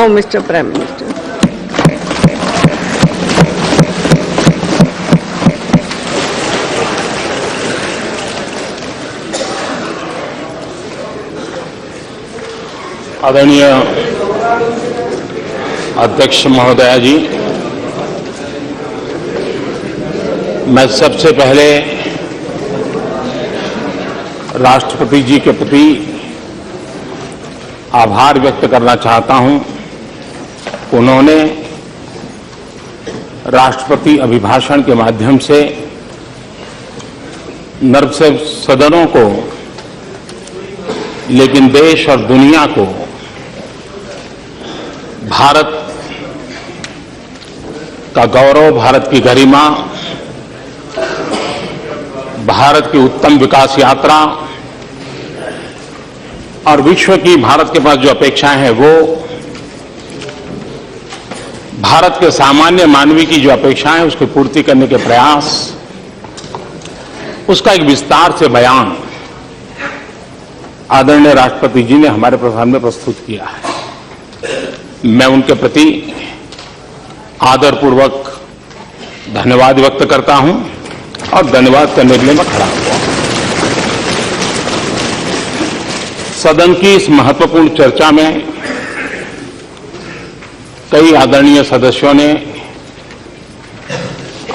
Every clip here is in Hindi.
Mr. Prime Minister. आदरणीय अध्यक्ष महोदया जी, मैं सबसे पहले राष्ट्रपति जी के प्रति आभार व्यक्त करना चाहता हूं। उन्होंने राष्ट्रपति अभिभाषण के माध्यम से न सिर्फ सदनों को लेकिन देश और दुनिया को भारत का गौरव, भारत की गरिमा, भारत की उत्तम विकास यात्रा और विश्व की भारत के पास जो अपेक्षाएं हैं वो भारत के सामान्य मानवी की जो अपेक्षाएं हैं उसकी पूर्ति करने के प्रयास, उसका एक विस्तार से बयान आदरणीय राष्ट्रपति जी ने हमारे सामने प्रस्तुत किया है। मैं उनके प्रति आदरपूर्वक धन्यवाद व्यक्त करता हूं और धन्यवाद करने के लिए मैं खड़ा हुआ। सदन की इस महत्वपूर्ण चर्चा में कई आदरणीय सदस्यों ने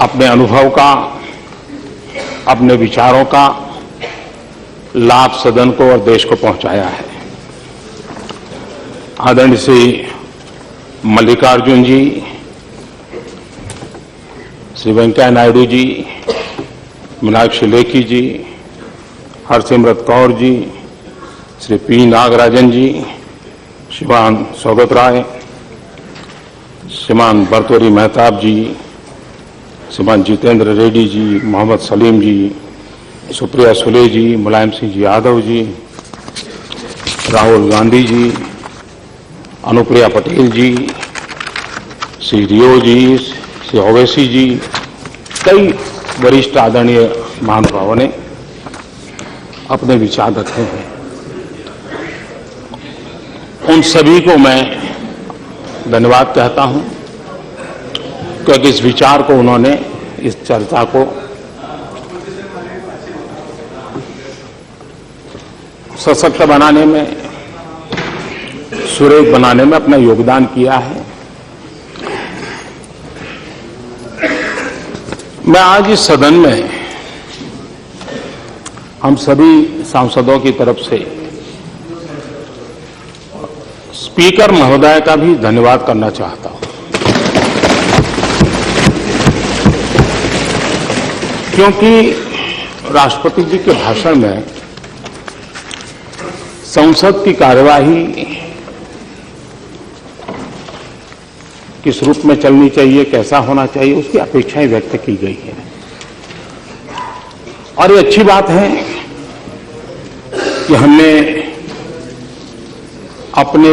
अपने अनुभव का, अपने विचारों का लाभ सदन को और देश को पहुंचाया है। आदरणीय श्री मल्लिकार्जुन जी, श्री वेंकैया नायडू जी, मीनाक्षी लेखी जी, हरसिमरत कौर जी, श्री पी नागराजन जी, श्रीमान सौगत राय, श्रीमान भर्तृहरि मेहताब जी, श्रीमान जितेंद्र रेड्डी जी, मोहम्मद सलीम जी, सुप्रिया सुले जी, मुलायम सिंह जी यादव जी, राहुल गांधी जी, अनुप्रिया पटेल जी, श्री रियो जी, श्री ओवैसी जी, कई वरिष्ठ आदरणीय महानुभावों ने अपने विचार रखे हैं। उन सभी को मैं धन्यवाद कहता हूं क्योंकि इस विचार को उन्होंने, इस चर्चा को सशक्त बनाने में, सुरेख बनाने में अपना योगदान किया है। मैं आज इस सदन में हम सभी सांसदों की तरफ से स्पीकर महोदय का भी धन्यवाद करना चाहता हूं क्योंकि राष्ट्रपति जी के भाषण में संसद की कार्यवाही किस रूप में चलनी चाहिए, कैसा होना चाहिए, उसकी अपेक्षाएं व्यक्त की गई है। और ये अच्छी बात है कि हमने अपने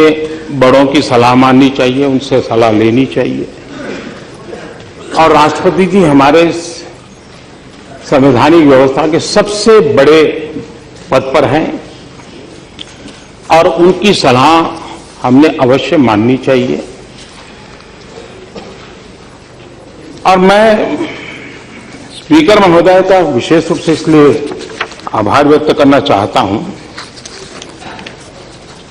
बड़ों की सलाह माननी चाहिए, उनसे सलाह लेनी चाहिए। और राष्ट्रपति जी हमारे संवैधानिक व्यवस्था के सबसे बड़े पद पर हैं और उनकी सलाह हमने अवश्य माननी चाहिए। और मैं स्पीकर महोदय का विशेष रूप से इसलिए आभार व्यक्त करना चाहता हूं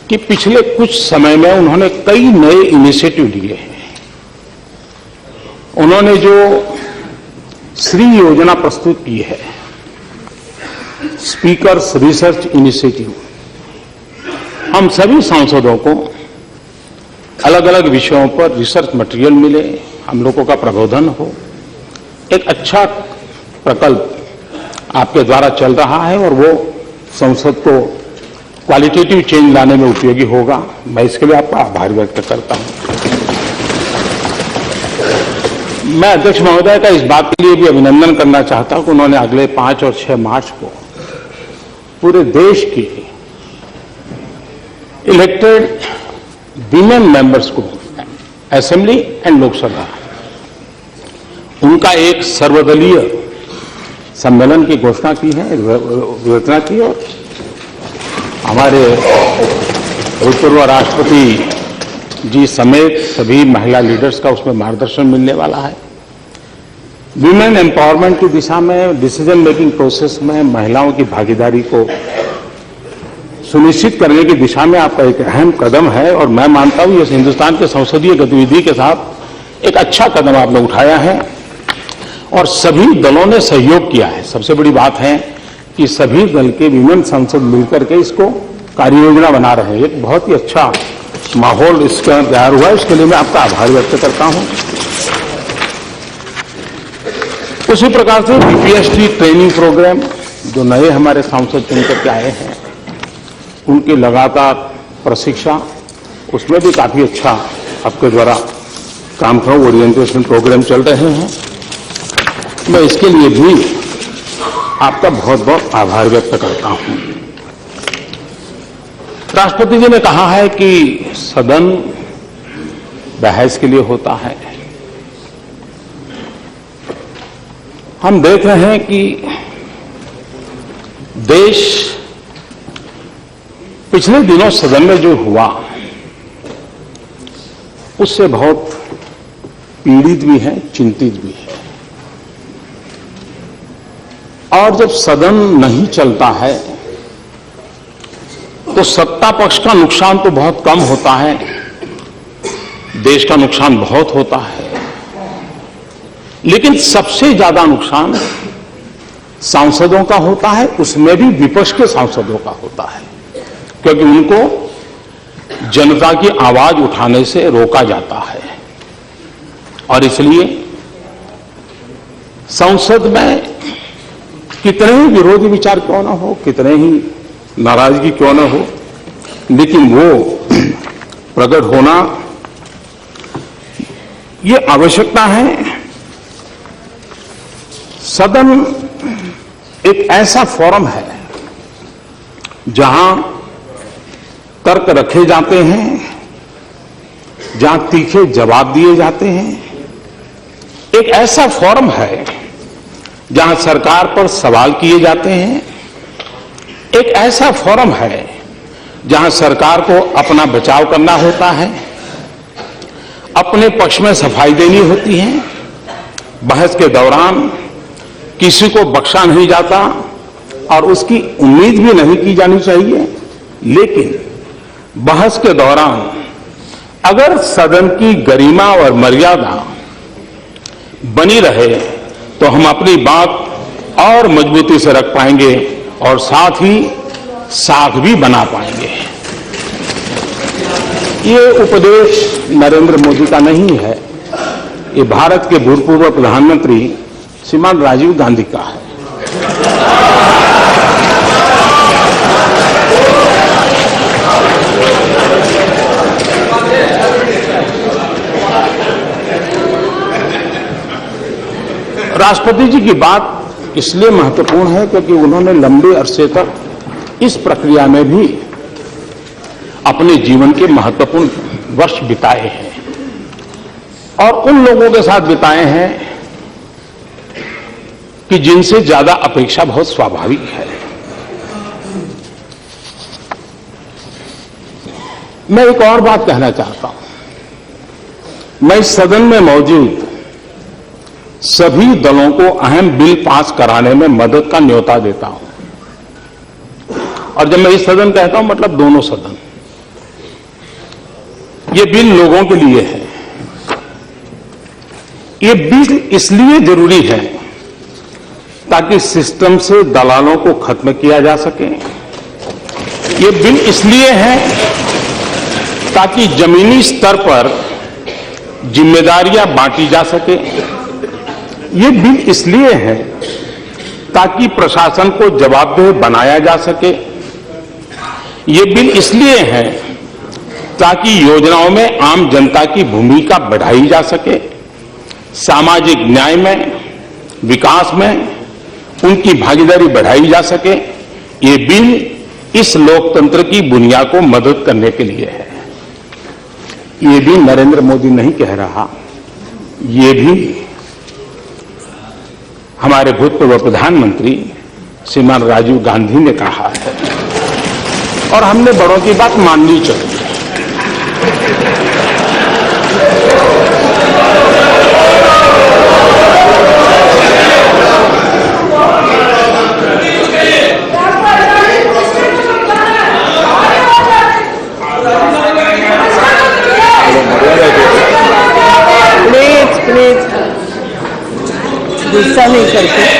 कि पिछले कुछ समय में उन्होंने कई नए इनिशिएटिव लिए हैं। उन्होंने जो श्री योजना प्रस्तुत की है, स्पीकर्स रिसर्च इनिशिएटिव, हम सभी सांसदों को अलग अलग विषयों पर रिसर्च मटेरियल मिले, हम लोगों का प्रबोधन हो। एक अच्छा प्रकल्प आपके द्वारा चल रहा है और वो संसद को क्वालिटेटिव चेंज लाने में उपयोगी होगा। मैं इसके लिए आपका आभार व्यक्त करता हूं। मैं अध्यक्ष महोदय का इस बात के लिए भी अभिनंदन करना चाहता हूं कि उन्होंने अगले 5 और 6 मार्च को पूरे देश के इलेक्टेड विमेन मेंबर्स को, असेंबली एंड लोकसभा, उनका एक सर्वदलीय सम्मेलन की घोषणा की है, घोषणा की। और हमारे भूतपूर्व राष्ट्रपति जी समेत सभी महिला लीडर्स का उसमें मार्गदर्शन मिलने वाला है। विमेन एम्पावरमेंट की दिशा में डिसीजन मेकिंग प्रोसेस में महिलाओं की भागीदारी को सुनिश्चित करने की दिशा में आपका एक अहम कदम है और मैं मानता हूं ये हिंदुस्तान के संसदीय गतिविधि के साथ एक अच्छा कदम आपने उठाया है और सभी दलों ने सहयोग किया है। सबसे बड़ी बात है कि सभी दल के विमेन सांसद मिलकर के इसको कार्ययोजना बना रहे हैं। एक बहुत ही अच्छा माहौल इसका तैयार हुआ है, इसके लिए मैं आपका आभार व्यक्त करता हूं। उसी प्रकार से बीपीएसटी ट्रेनिंग प्रोग्राम जो नए हमारे सांसद चुनकर के आए हैं उनकी लगातार प्रशिक्षण, उसमें भी काफी अच्छा आपके द्वारा काम का ओरिएंटेशन प्रोग्राम चल रहे हैं। मैं इसके लिए भी आपका बहुत बहुत आभार व्यक्त करता हूं। राष्ट्रपति जी ने कहा है कि सदन बहस के लिए होता है। हम देख रहे हैं कि देश पिछले दिनों सदन में जो हुआ उससे बहुत पीड़ित भी है, चिंतित भी है। और जब सदन नहीं चलता है तो सत्ता पक्ष का नुकसान तो बहुत कम होता है, देश का नुकसान बहुत होता है, लेकिन सबसे ज्यादा नुकसान सांसदों का होता है, उसमें भी विपक्ष के सांसदों का होता है, क्योंकि उनको जनता की आवाज उठाने से रोका जाता है। और इसलिए संसद में कितने ही विरोधी विचार क्यों ना हो, कितने ही नाराजगी क्यों ना हो, लेकिन वो प्रकट होना ये आवश्यकता है। सदन एक ऐसा फोरम है जहां तर्क रखे जाते हैं, जहां तीखे जवाब दिए जाते हैं। एक ऐसा फोरम है जहां सरकार पर सवाल किए जाते हैं। एक ऐसा फोरम है जहां सरकार को अपना बचाव करना होता है, अपने पक्ष में सफाई देनी होती है। बहस के दौरान किसी को बख्शा नहीं जाता और उसकी उम्मीद भी नहीं की जानी चाहिए, लेकिन बहस के दौरान अगर सदन की गरिमा और मर्यादा बनी रहे तो हम अपनी बात और मजबूती से रख पाएंगे और साथ ही साख भी बना पाएंगे। ये उपदेश नरेंद्र मोदी का नहीं है, ये भारत के भूतपूर्व प्रधानमंत्री श्रीमान राजीव गांधी का है। राष्ट्रपति जी की बात इसलिए महत्वपूर्ण है क्योंकि उन्होंने लंबे अरसे तक इस प्रक्रिया में भी अपने जीवन के महत्वपूर्ण वर्ष बिताए हैं और उन लोगों के साथ बिताए हैं कि जिनसे ज्यादा अपेक्षा बहुत स्वाभाविक है। मैं एक और बात कहना चाहता हूं। मैं इस सदन में मौजूद सभी दलों को अहम बिल पास कराने में मदद का न्योता देता हूं। और जब मैं इस सदन कहता हूं मतलब दोनों सदन। ये बिल लोगों के लिए है। ये बिल इसलिए जरूरी है ताकि सिस्टम से दलालों को खत्म किया जा सके। ये बिल इसलिए है ताकि जमीनी स्तर पर जिम्मेदारियां बांटी जा सके। ये बिल इसलिए है ताकि प्रशासन को जवाबदेह बनाया जा सके। ये बिल इसलिए है ताकि योजनाओं में आम जनता की भूमिका बढ़ाई जा सके, सामाजिक न्याय में, विकास में उनकी भागीदारी बढ़ाई जा सके। ये बिल इस लोकतंत्र की बुनियाद को मदद करने के लिए है। ये भी नरेंद्र मोदी नहीं कह रहा, ये भी हमारे भूतपूर्व प्रधानमंत्री श्रीमान राजीव गांधी ने कहा है और हमने बड़ों की बात माननी चाहिए। करके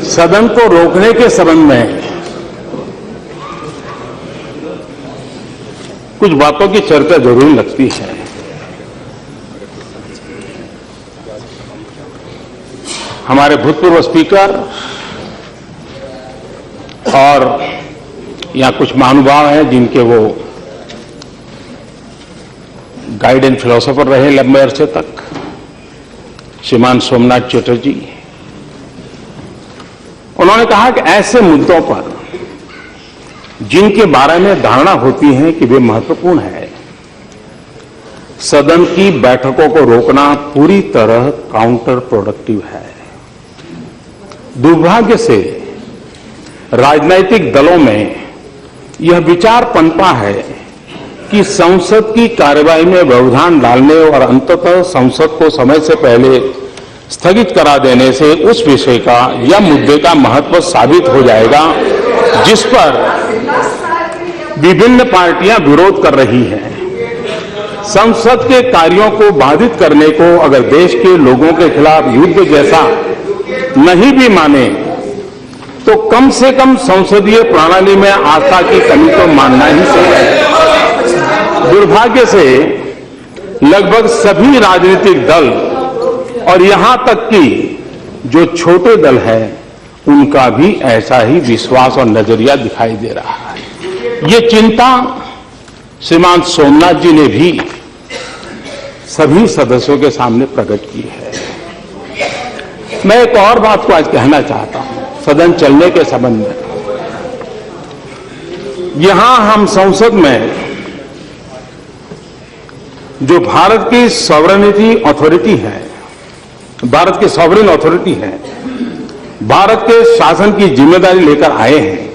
सदन को रोकने के संबंध में कुछ बातों की चर्चा जरूरी लगती है। हमारे भूतपूर्व स्पीकर और यहाँ कुछ महानुभाव हैं जिनके वो गाइड एंड फिलोसोफर रहे लंबे अरसे तक, श्रीमान सोमनाथ चटर्जी। उन्होंने कहा कि ऐसे मुद्दों पर जिनके बारे में धारणा होती है कि वे महत्वपूर्ण है, सदन की बैठकों को रोकना पूरी तरह काउंटर प्रोडक्टिव है। दुर्भाग्य से राजनीतिक दलों में यह विचार पनपा है कि संसद की कार्यवाही में व्यवधान डालने और अंततः संसद को समय से पहले स्थगित करा देने से उस विषय का या मुद्दे का महत्व साबित हो जाएगा जिस पर विभिन्न पार्टियां विरोध कर रही हैं। संसद के कार्यों को बाधित करने को अगर देश के लोगों के खिलाफ युद्ध जैसा नहीं भी माने तो कम से कम संसदीय प्रणाली में आस्था की कमी तो मानना ही सही है। दुर्भाग्य से लगभग सभी राजनीतिक दल और यहां तक कि जो छोटे दल हैं उनका भी ऐसा ही विश्वास और नजरिया दिखाई दे रहा है। ये चिंता श्रीमान सोमनाथ जी ने भी सभी सदस्यों के सामने प्रकट की है। मैं एक और बात को आज कहना चाहता हूं सदन चलने के संबंध में। यहां हम संसद में जो भारत की सॉवरेनिटी अथॉरिटी है, भारत की सॉवरेन अथॉरिटी है, भारत के शासन की जिम्मेदारी लेकर आए हैं।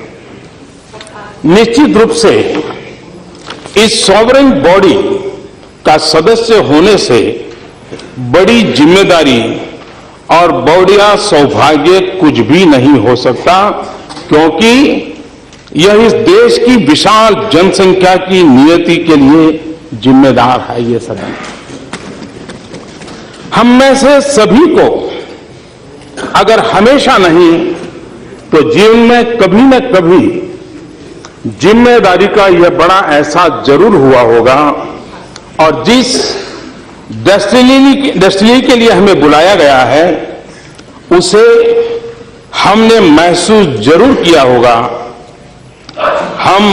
निश्चित रूप से इस सॉवरेन बॉडी का सदस्य होने से बड़ी जिम्मेदारी और बड़ा सौभाग्य कुछ भी नहीं हो सकता, क्योंकि यह इस देश की विशाल जनसंख्या की नियति के लिए जिम्मेदार है। ये सदन हम में से सभी को अगर हमेशा नहीं तो जीवन में कभी न कभी जिम्मेदारी का यह बड़ा एहसास जरूर हुआ होगा, और जिस डेस्टिनी के लिए हमें बुलाया गया है उसे हमने महसूस जरूर किया होगा। हम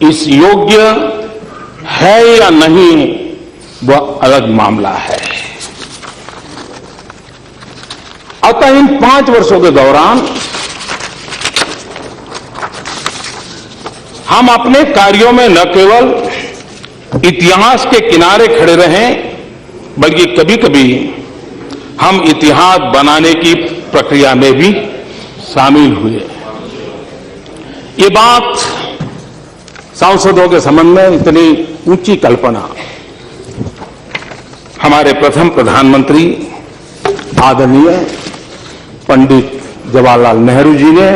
इस योग्य है या नहीं वह अलग मामला है। अतः इन 5 वर्षों के दौरान हम अपने कार्यों में न केवल इतिहास के किनारे खड़े रहें बल्कि कभी कभी हम इतिहास बनाने की प्रक्रिया में भी शामिल हुए। ये बात सांसदों के संबंध में इतनी ऊंची कल्पना हमारे प्रथम प्रधानमंत्री आदरणीय पंडित जवाहरलाल नेहरू जी ने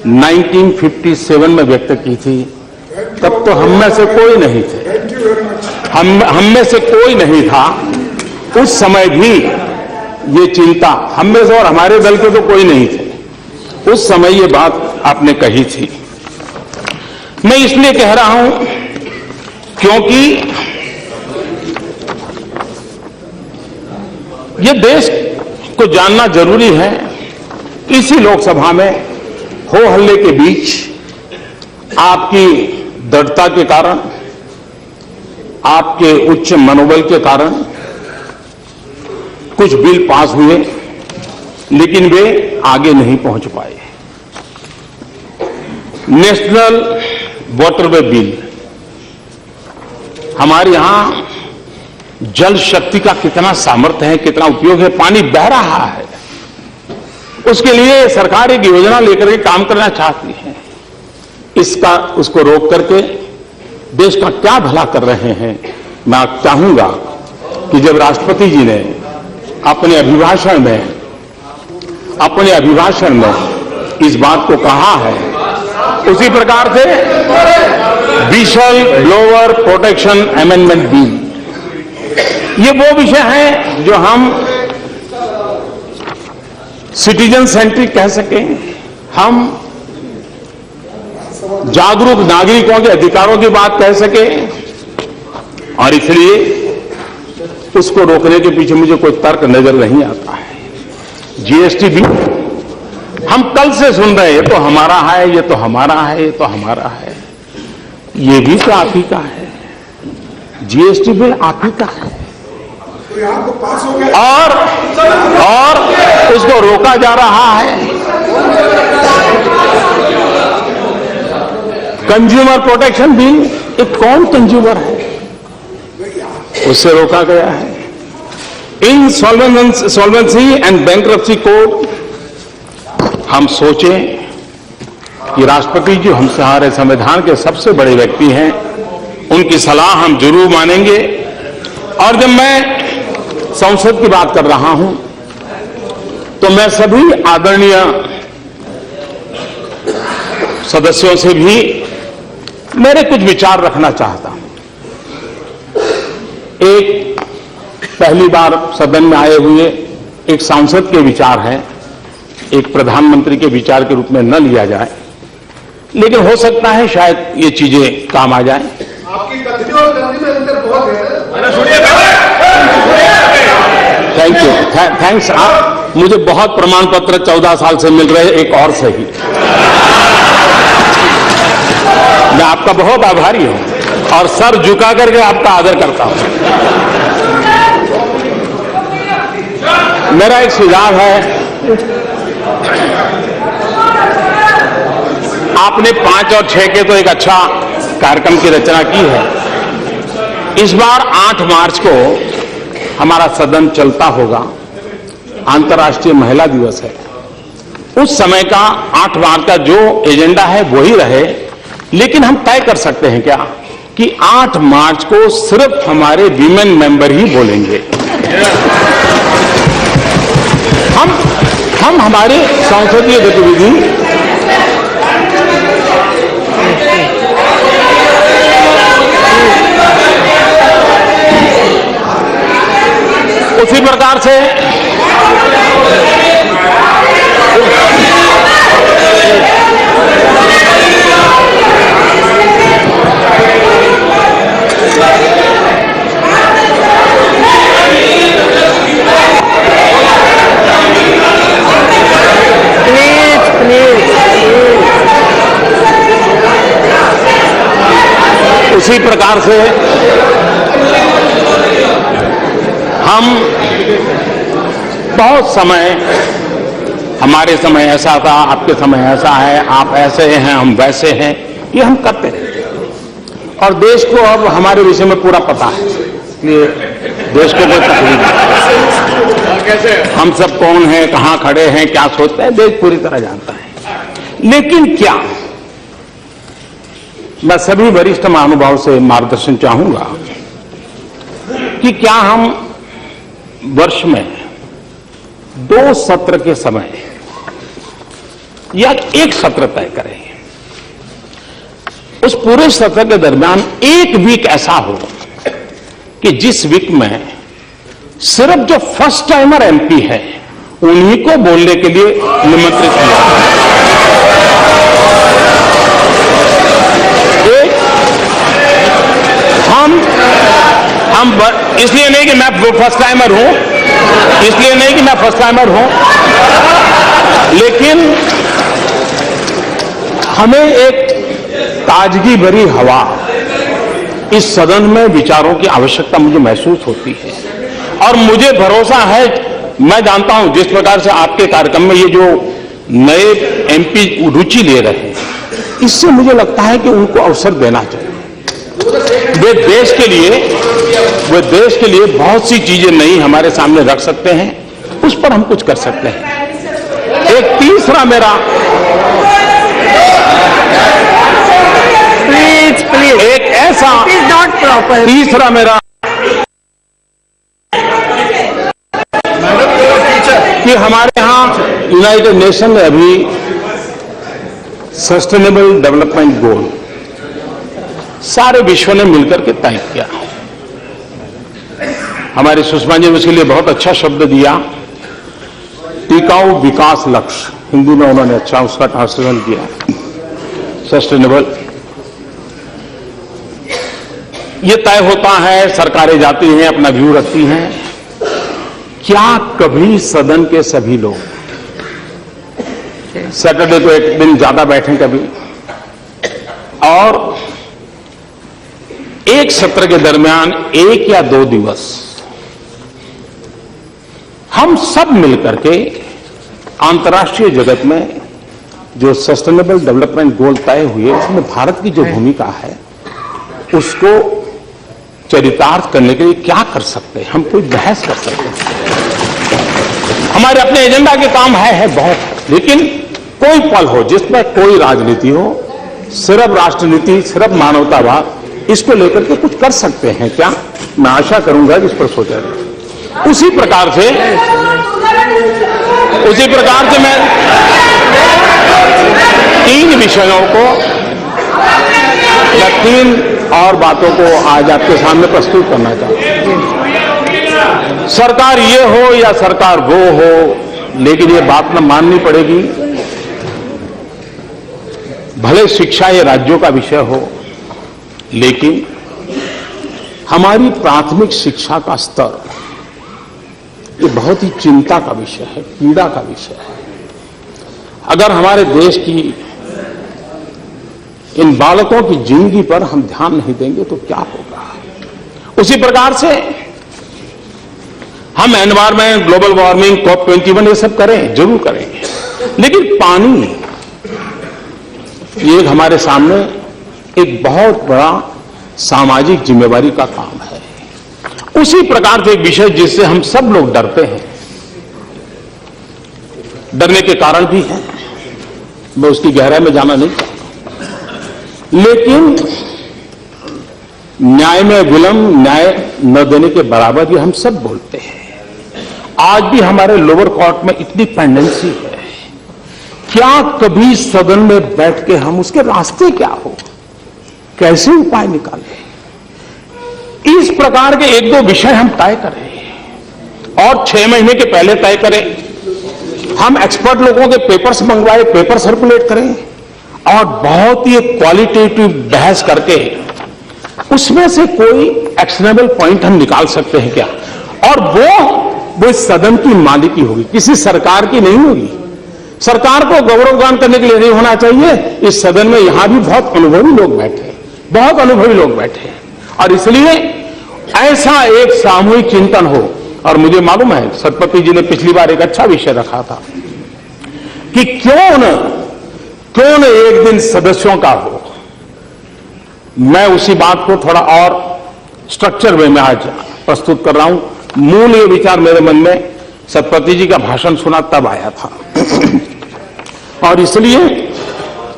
1957 में व्यक्त की थी। तब तो हम में से कोई नहीं थे, हम में से कोई नहीं था उस समय भी ये चिंता हम में से, और हमारे दल के तो कोई नहीं थे उस समय ये बात आपने कही थी। मैं इसलिए कह रहा हूं क्योंकि ये देश को जानना जरूरी है। इसी लोकसभा में हो हल्ले के बीच आपकी दृढ़ता के कारण, आपके उच्च मनोबल के कारण कुछ बिल पास हुए, लेकिन वे आगे नहीं पहुंच पाए। नेशनल वाटरवे बिल, हमारे यहां जल शक्ति का कितना सामर्थ्य है, कितना उपयोग है, पानी बह रहा है, उसके लिए सरकार एक योजना लेकर के काम करना चाहती है। उसको रोक करके देश का क्या भला कर रहे हैं। मैं चाहूंगा कि जब राष्ट्रपति जी ने अपने अभिभाषण में इस बात को कहा है, उसी प्रकार से whistle blower protection amendment bill, ये वो विषय है जो हम सिटीजन सेंट्रिक कह सकें, हम जागरूक नागरिकों के अधिकारों की बात कह सकें, और इसलिए उसको रोकने के पीछे मुझे कोई तर्क नजर नहीं आता है। जीएसटी भी हम कल से सुन रहे हैं, ये तो हमारा है, ये तो हमारा है, ये तो हमारा है। ये भी तो आप ही का है, जीएसटी बिल आप ही का है, और उसको रोका जा रहा है। कंज्यूमर प्रोटेक्शन बिल, ये कौन कंज्यूमर है, उससे रोका गया है। इंसॉल्वेंसी एंड बैंक्रप्सी कोड, हम सोचें कि राष्ट्रपति जी हमारे संविधान के सबसे बड़े व्यक्ति हैं, उनकी सलाह हम जरूर मानेंगे। और जब मैं संसद की बात कर रहा हूं, तो मैं सभी आदरणीय सदस्यों से भी मेरे कुछ विचार रखना चाहता हूं। एक पहली बार सदन में आए हुए एक सांसद के विचार हैं, एक प्रधानमंत्री के विचार के रूप में न लिया जाए, लेकिन हो सकता है शायद ये चीजें काम आ जाए। आपकी कथनी और करनी में अंतर बहुत है। Thank you, thanks. आप मुझे बहुत प्रमाण पत्र 14 साल से मिल रहे, एक और सही। मैं आपका बहुत आभारी हूं और सर झुका करके आपका आदर करता हूं। मेरा एक सुझाव है, आपने 5 और 6 के तो एक अच्छा कार्यक्रम की रचना की है। इस बार 8 मार्च को हमारा सदन चलता होगा, अंतर्राष्ट्रीय महिला दिवस है। उस समय का 8 मार्च का जो एजेंडा है वही रहे, लेकिन हम तय कर सकते हैं क्या कि 8 मार्च को सिर्फ हमारे वीमेन मेंबर ही बोलेंगे। हम हमारे संसदीय गतिविधि उसी प्रकार से उसी प्रकार से हम बहुत समय, हमारे समय ऐसा था, आपके समय ऐसा है, आप ऐसे हैं, हम वैसे हैं, ये हम करते रहते हैं। और देश को अब हमारे विषय में पूरा पता है, इसलिए देश को कोई तकलीफ नहीं। हम सब कौन हैं, कहां खड़े हैं, क्या सोचते हैं, देश पूरी तरह जानता है। लेकिन क्या, मैं सभी वरिष्ठ महानुभाव से मार्गदर्शन चाहूंगा कि क्या हम वर्ष में 2 सत्र के समय या एक सत्र तय करें। उस पूरे सत्र के दरमियान एक वीक ऐसा हो कि जिस वीक में सिर्फ जो फर्स्ट टाइमर एमपी है उन्हीं को बोलने के लिए निमंत्रित किया। हम इसलिए नहीं कि मैं फर्स्ट टाइमर हूं, लेकिन हमें एक ताजगी भरी हवा इस सदन में विचारों की आवश्यकता मुझे महसूस होती है। और मुझे भरोसा है, मैं जानता हूं जिस प्रकार से आपके कार्यक्रम में ये जो नए एमपी रुचि ले रहे हैं, इससे मुझे लगता है कि उनको अवसर देना चाहिए। वे देश के लिए बहुत सी चीजें नई हमारे सामने रख सकते हैं, उस पर हम कुछ कर सकते हैं। एक तीसरा मेरा प्लीज एक ऐसा इट इज नॉट प्रॉपर तीसरा मेरा फिर हमारे यहां यूनाइटेड नेशन ने अभी सस्टेनेबल डेवलपमेंट गोल सारे विश्व ने मिलकर के तय किया। हमारी सुषमा जी ने उसके लिए बहुत अच्छा शब्द दिया, टिकाऊ विकास लक्ष्य। हिंदी में उन्होंने अच्छा उसका ट्रांसलेशन किया, सस्टेनेबल। ये तय होता है, सरकारें जाती हैं, अपना व्यू रखती हैं। क्या कभी सदन के सभी लोग सैटरडे को एक दिन ज्यादा बैठे कभी, और एक सत्र के दरमियान 1 या 2 दिवस हम सब मिलकर के अंतर्राष्ट्रीय जगत में जो सस्टेनेबल डेवलपमेंट गोल तय हुए उसमें भारत की जो भूमिका है उसको चरितार्थ करने के लिए क्या कर सकते हैं, हम कोई बहस कर सकते हैं। हमारे अपने एजेंडा के काम है बहुत, लेकिन कोई पल हो जिसमें कोई राजनीति हो, सिर्फ राष्ट्रनीति, सिर्फ मानवतावाद, इसको लेकर के कुछ कर सकते हैं क्या? मैं आशा करूंगा कि इस पर सोचा जाए। उसी प्रकार से मैं 3 विषयों को या 3 और बातों को आज आपके सामने प्रस्तुत करना चाहता हूं। सरकार ये हो या सरकार वो हो, लेकिन ये बात न माननी पड़ेगी, भले शिक्षा ये राज्यों का विषय हो, लेकिन हमारी प्राथमिक शिक्षा का स्तर ये बहुत ही चिंता का विषय है, पीड़ा का विषय है। अगर हमारे देश की इन बालकों की जिंदगी पर हम ध्यान नहीं देंगे तो क्या होगा? उसी प्रकार से हम एनवायरमेंट, ग्लोबल वार्मिंग, COP21 ये सब करें, जरूर करेंगे, लेकिन पानी ये हमारे सामने एक बहुत बड़ा सामाजिक जिम्मेवारी का काम है। उसी प्रकार से एक विषय जिससे हम सब लोग डरते हैं, डरने के कारण भी हैं, मैं उसकी गहराई में जाना नहीं चाहता, लेकिन न्याय में विलंब न्याय न देने के बराबर ये हम सब बोलते हैं। आज भी हमारे लोअर कोर्ट में इतनी पेंडेंसी है, क्या कभी सदन में बैठ के हम उसके रास्ते क्या हो, कैसे उपाय निकालें? इस प्रकार के 1-2 विषय हम तय करें और 6 महीने के पहले तय करें। हम एक्सपर्ट लोगों के पेपर्स मंगवाए, पेपर सर्कुलेट करें और बहुत ही क्वालिटेटिव बहस करके उसमें से कोई एक्शनेबल पॉइंट हम निकाल सकते हैं क्या? और वो इस सदन की मालिकी होगी, किसी सरकार की नहीं होगी। सरकार को गौरवगान करने के लिए नहीं होना चाहिए। इस सदन में यहां भी बहुत अनुभवी लोग बैठे, बहुत अनुभवी लोग बैठे, और इसलिए ऐसा एक सामूहिक चिंतन हो। और मुझे मालूम है सतपति जी ने पिछली बार एक अच्छा विषय रखा था कि क्यों न एक दिन सदस्यों का हो। मैं उसी बात को थोड़ा और स्ट्रक्चर वे में आज प्रस्तुत कर रहा हूं। मूल ये विचार मेरे मन में सतपति जी का भाषण सुना तब आया था और इसलिए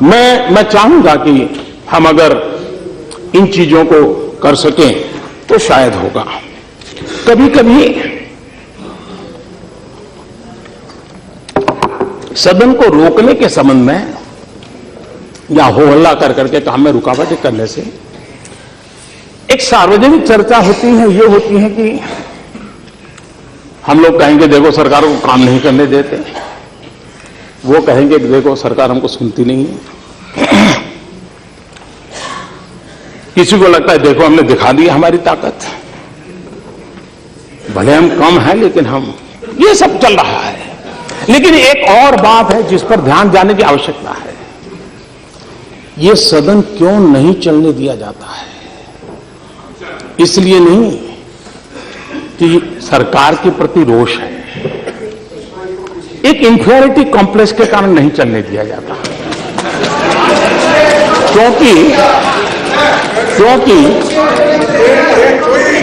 मैं चाहूंगा कि हम अगर इन चीजों को कर सकें तो शायद होगा। कभी कभी सदन को रोकने के संबंध में या हो हल्ला कर करके काम में रुकावटें करने से एक सार्वजनिक चर्चा होती है, ये होती है कि हम लोग कहेंगे देखो सरकार को काम नहीं करने देते, वो कहेंगे कि देखो सरकार हमको सुनती नहीं है। किसी को लगता है देखो हमने दिखा दी हमारी ताकत, भले हम कम हैं लेकिन हम, ये सब चल रहा है। लेकिन एक और बात है जिस पर ध्यान देने की आवश्यकता है, ये सदन क्यों नहीं चलने दिया जाता है? इसलिए नहीं कि सरकार के प्रति रोष है, एक इंफीरियरिटी कॉम्प्लेक्स के कारण नहीं चलने दिया जाता, क्योंकि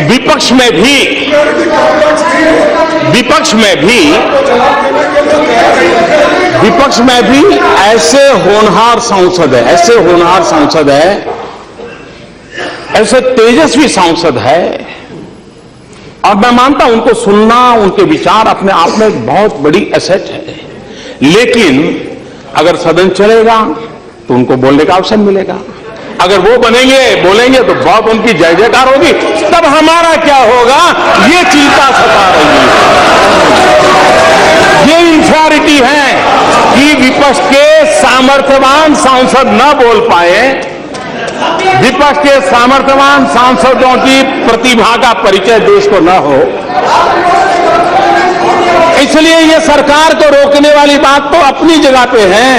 विपक्ष में भी ऐसे होनहार सांसद है, ऐसे तेजस्वी सांसद है और मैं मानता हूं उनको सुनना, उनके विचार अपने आप में एक बहुत बड़ी एसेट है। लेकिन अगर सदन चलेगा तो उनको बोलने का अवसर मिलेगा। अगर वो बनेंगे, बोलेंगे तो बहुत उनकी जय जयकार होगी। तब हमारा क्या होगा, ये चिंता सता रही है। ये इंफ्रारिटी है कि विपक्ष के सामर्थ्यवान सांसद न बोल पाए, विपक्ष के सामर्थ्यवान सांसदों की प्रतिभा का परिचय देश को न हो। इसलिए ये सरकार को रोकने वाली बात तो अपनी जगह पे है,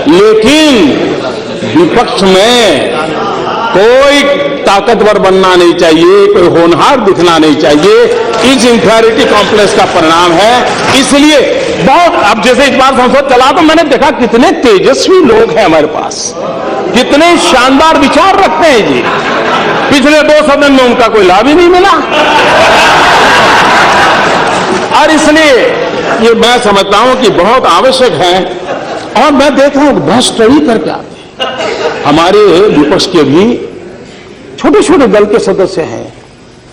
लेकिन विपक्ष में कोई ताकतवर बनना नहीं चाहिए, कोई होनहार दिखना नहीं चाहिए। इस इंफीरियरिटी कॉम्प्लेक्स का परिणाम है। इसलिए बहुत, अब जैसे इस बार संसद चला तो मैंने देखा कितने तेजस्वी लोग हैं हमारे पास, कितने शानदार विचार रखते हैं जी। पिछले 2 सदन में उनका कोई लाभ ही नहीं मिला। और इसलिए ये मैं समझता हूं कि बहुत आवश्यक है। और मैं देख रहा हूं बहुत स्टडी करके आते हैं। हमारे विपक्ष के भी छोटे छोटे दल के सदस्य हैं,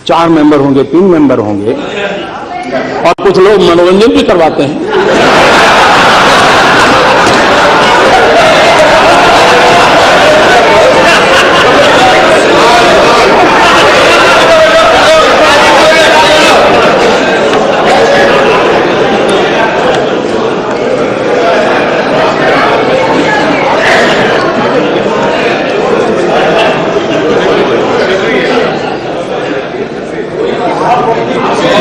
4 मेंबर होंगे, 3 मेंबर होंगे, और कुछ लोग मनोरंजन भी करवाते हैं।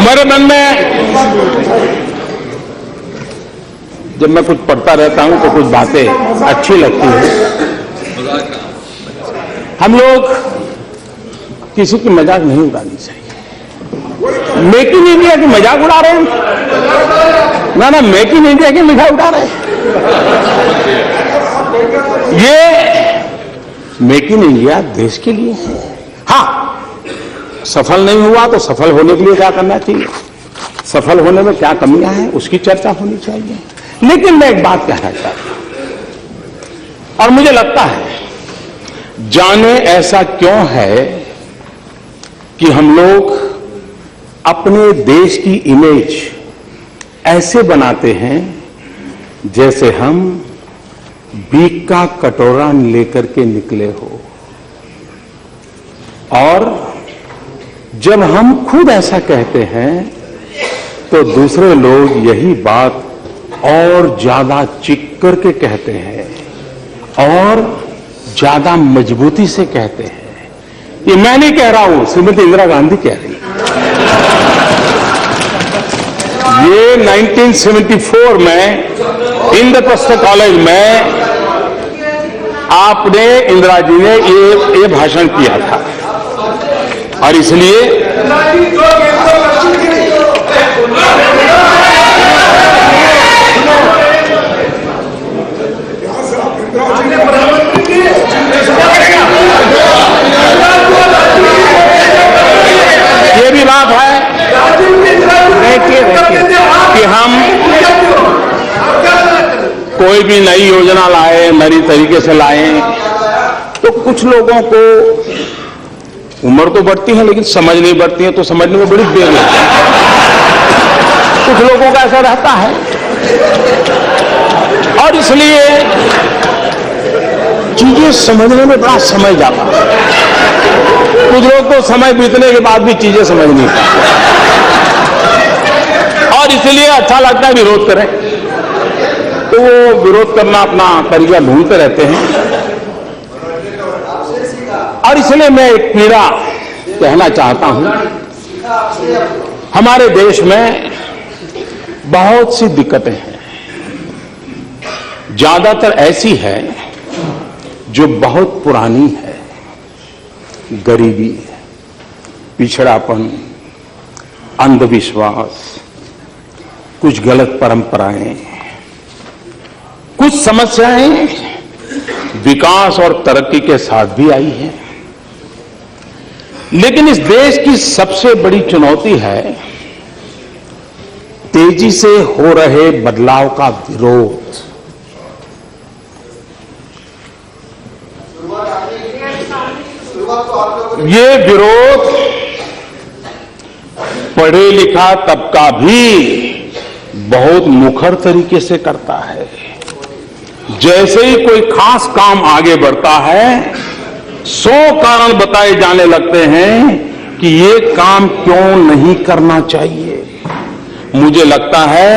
मेरे मन में जब मैं कुछ पढ़ता रहता हूं तो कुछ बातें अच्छी लगती हैं। हम लोग किसी की मजाक नहीं उड़ानी चाहिए। मेक इन इंडिया की मजाक उड़ा रहे हैं ना, मेक इन इंडिया की मजाक उड़ा रहे हैं। ये मेक इन इंडिया देश के लिए है। हाँ, सफल नहीं हुआ तो सफल होने के लिए क्या करना चाहिए, सफल होने में क्या कमियां हैं उसकी चर्चा होनी चाहिए। लेकिन मैं एक बात कहना चाहता हूं, और मुझे लगता है जाने ऐसा क्यों है कि हम लोग अपने देश की इमेज ऐसे बनाते हैं जैसे हम भीख का कटोरा लेकर के निकले हो, और जब हम खुद ऐसा कहते हैं तो दूसरे लोग यही बात और ज्यादा चिक करके कहते हैं और ज्यादा मजबूती से कहते हैं। ये मैं नहीं कह रहा हूं, श्रीमती इंदिरा गांधी कह रही है। ये 1974 में इंद्रप्रस्थ कॉलेज में आपने, इंदिरा जी ने ये भाषण किया था। और इसलिए ये भी बात है कि हम कोई भी नई योजना लाए, नई तरीके से लाए, तो कुछ लोगों को उम्र तो बढ़ती है लेकिन समझ नहीं बढ़ती है, तो समझने में बड़ी देर लगती है। कुछ लोगों का ऐसा रहता है, और इसलिए चीजें समझने में बड़ा समय जाता है। कुछ लोग तो समय बीतने के बाद भी चीजें समझ नहीं पाते, और इसलिए अच्छा लगता है विरोध करें, तो वो विरोध करना अपना तरीका ढूंढते रहते हैं। और इसलिए मैं एक पीड़ा कहना चाहता हूं, हमारे देश में बहुत सी दिक्कतें हैं, ज्यादातर ऐसी है जो बहुत पुरानी है। गरीबी, पिछड़ापन, अंधविश्वास, कुछ गलत परंपराएं, कुछ समस्याएं विकास और तरक्की के साथ भी आई हैं। लेकिन इस देश की सबसे बड़ी चुनौती है तेजी से हो रहे बदलाव का विरोध। ये विरोध पढ़े लिखा तबका भी बहुत मुखर तरीके से करता है। जैसे ही कोई खास काम आगे बढ़ता है, 100 कारण बताए जाने लगते हैं कि ये काम क्यों नहीं करना चाहिए। मुझे लगता है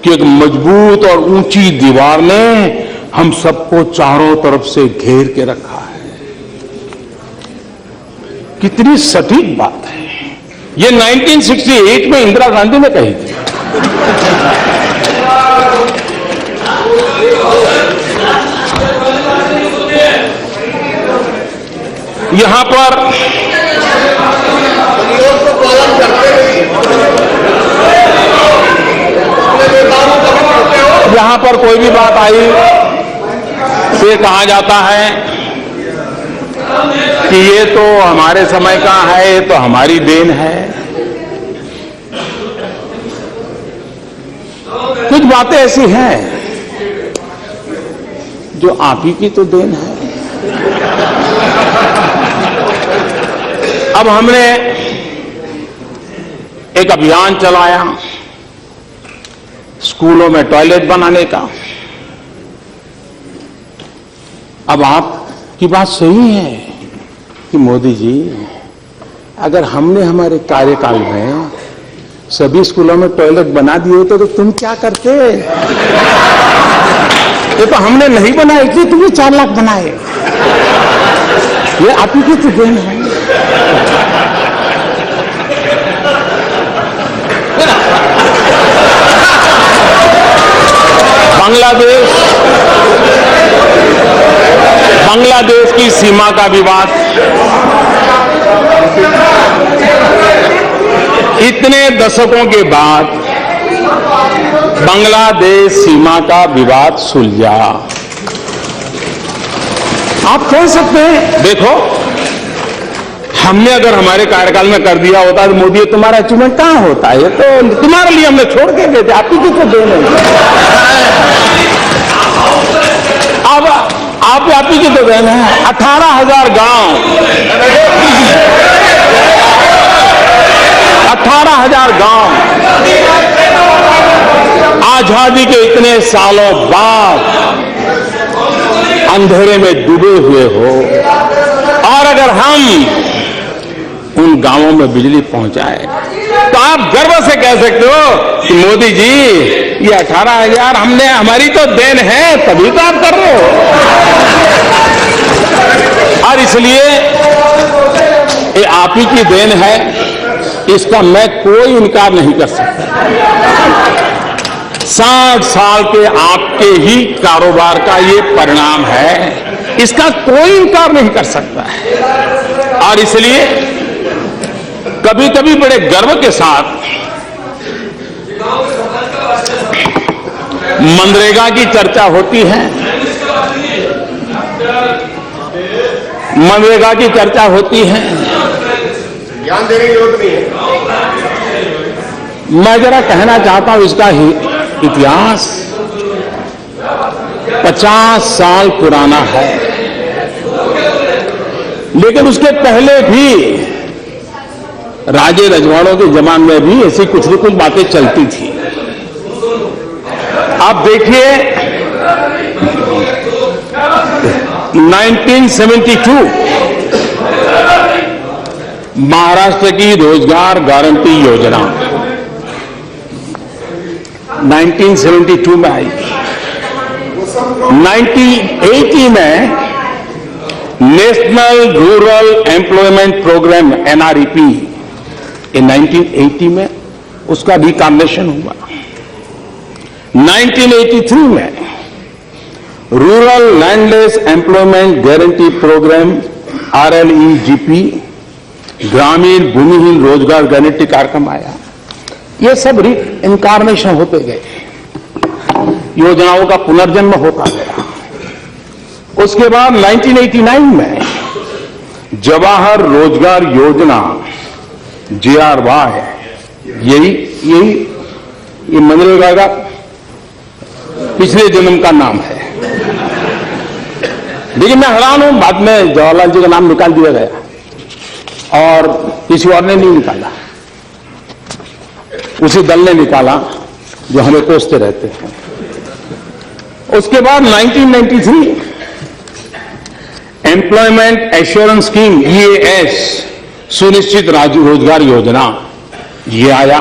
कि एक मजबूत और ऊंची दीवार ने हम सबको चारों तरफ से घेर के रखा है। कितनी सटीक बात है। ये 1968 में इंदिरा गांधी ने कही थी। यहां पर कोई भी बात आई तो कहा जाता है कि ये तो हमारे समय का है, ये तो हमारी देन है। कुछ बातें ऐसी हैं जो आप ही की तो देन है। अब हमने एक अभियान चलाया स्कूलों में टॉयलेट बनाने का। अब आपकी बात सही है कि मोदी जी, अगर हमने हमारे कार्यकाल में सभी स्कूलों में टॉयलेट बना दिए होते तो तुम क्या करते? ये तो हमने नहीं बनाए, इसलिए तुमने 4 लाख बनाए। ये आप ही की तो देन है। बांग्लादेश की सीमा का विवाद, इतने दशकों के बाद बांग्लादेश सीमा का विवाद सुलझा। आप कह सकते हैं देखो, हमने अगर हमारे कार्यकाल में कर दिया होता तो मोदी तुम्हारा अचीवमेंट कहां होता है? तो तुम्हारे लिए हमने छोड़ के गए थे, आप ही को देने। अब आप ही की तो देना है। 18,000 गांव, 18,000 गांव आजादी के इतने सालों बाद अंधेरे में डूबे हुए हो, और अगर हम उन गांवों में बिजली पहुंचाए तो आप गर्व से कह सकते हो कि मोदी जी ये 18,000 हमने, हमारी तो देन है, तभी तो आप कर रहे हो। और इसलिए ये आप ही की देन है, इसका मैं कोई इनकार नहीं कर सकता। 60 साल के आपके ही कारोबार का ये परिणाम है, इसका कोई इनकार नहीं कर सकता है। और इसलिए कभी कभी बड़े गर्व के साथ मनरेगा की चर्चा होती है, मनरेगा की चर्चा होती है। ज्ञान देने की जरूरत नहीं है। मैं जरा कहना चाहता हूं, इसका इतिहास 50 साल पुराना है, लेकिन उसके पहले भी राजे रजवाड़ों के जमाने में भी ऐसी कुछ न कुछ बातें चलती थी। आप देखिए 1972 महाराष्ट्र की रोजगार गारंटी योजना 1972 में आई। 1980 में national rural employment programme NREP, in 1980 में उसका रिकॉम्बिनेशन हुआ। 1983 में rural landless employment guarantee programme RLEGP, ग्रामीण भूमिहीन रोजगार गारंटी कार्यक्रम आया। ये सब इनकारनेशन होते गए, योजनाओं का पुनर्जन्म होता गया। उसके बाद 1989 में जवाहर रोजगार योजना JRY, ये मनरेगा का पिछले जन्म का नाम है। लेकिन मैं हैरान हूं, बाद में जवाहरलाल जी का नाम निकाल दिया गया और किसी और ने नहीं निकाला। उसी दल ने निकाला जो हमें कोसते रहते हैं। उसके बाद 1993 एम्प्लॉयमेंट एश्योरेंस स्कीम EAS सुनिश्चित रोजगार योजना ये आया।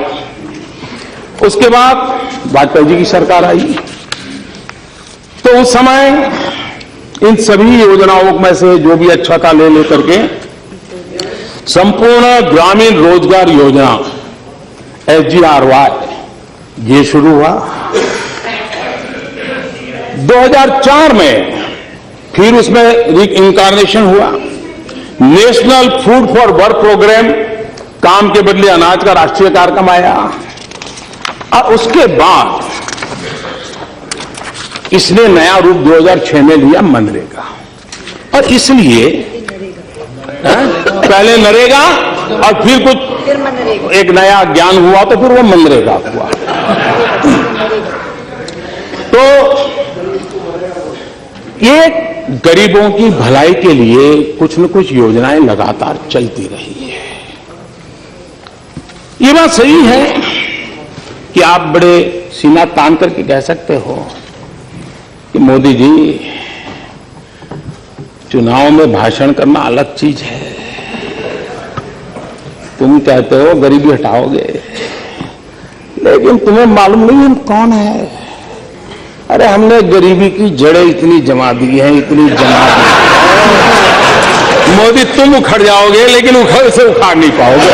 उसके बाद वाजपेयी जी की सरकार आई, तो उस समय इन सभी योजनाओं में से जो भी अच्छा था ले लेकर के संपूर्ण ग्रामीण रोजगार योजना SGRY ये शुरू हुआ। 2004 में फिर उसमें इनकार्नेशन हुआ। National food for work programme, काम के बदले अनाज का राष्ट्रीय कार्यक्रम आया। और उसके बाद इसने नया रूप 2006 में लिया मनरेगा। और इसलिए पहले नरेगा और फिर कुछ एक नया ज्ञान हुआ तो फिर वो मनरेगा हुआ। तो ये गरीबों की भलाई के लिए कुछ न कुछ योजनाएं लगातार चलती रही है। ये बात सही है कि आप बड़े सीना तान करके कह सकते हो कि मोदी जी चुनाव में भाषण करना अलग चीज है, तुम कहते हो गरीबी हटाओगे, लेकिन तुम्हें मालूम नहीं हम कौन है। अरे हमने गरीबी की जड़ें इतनी जमा दी हैं, इतनी जमा दी। मोदी तुम उखड़ जाओगे लेकिन उखड़ से उखाड़ नहीं पाओगे।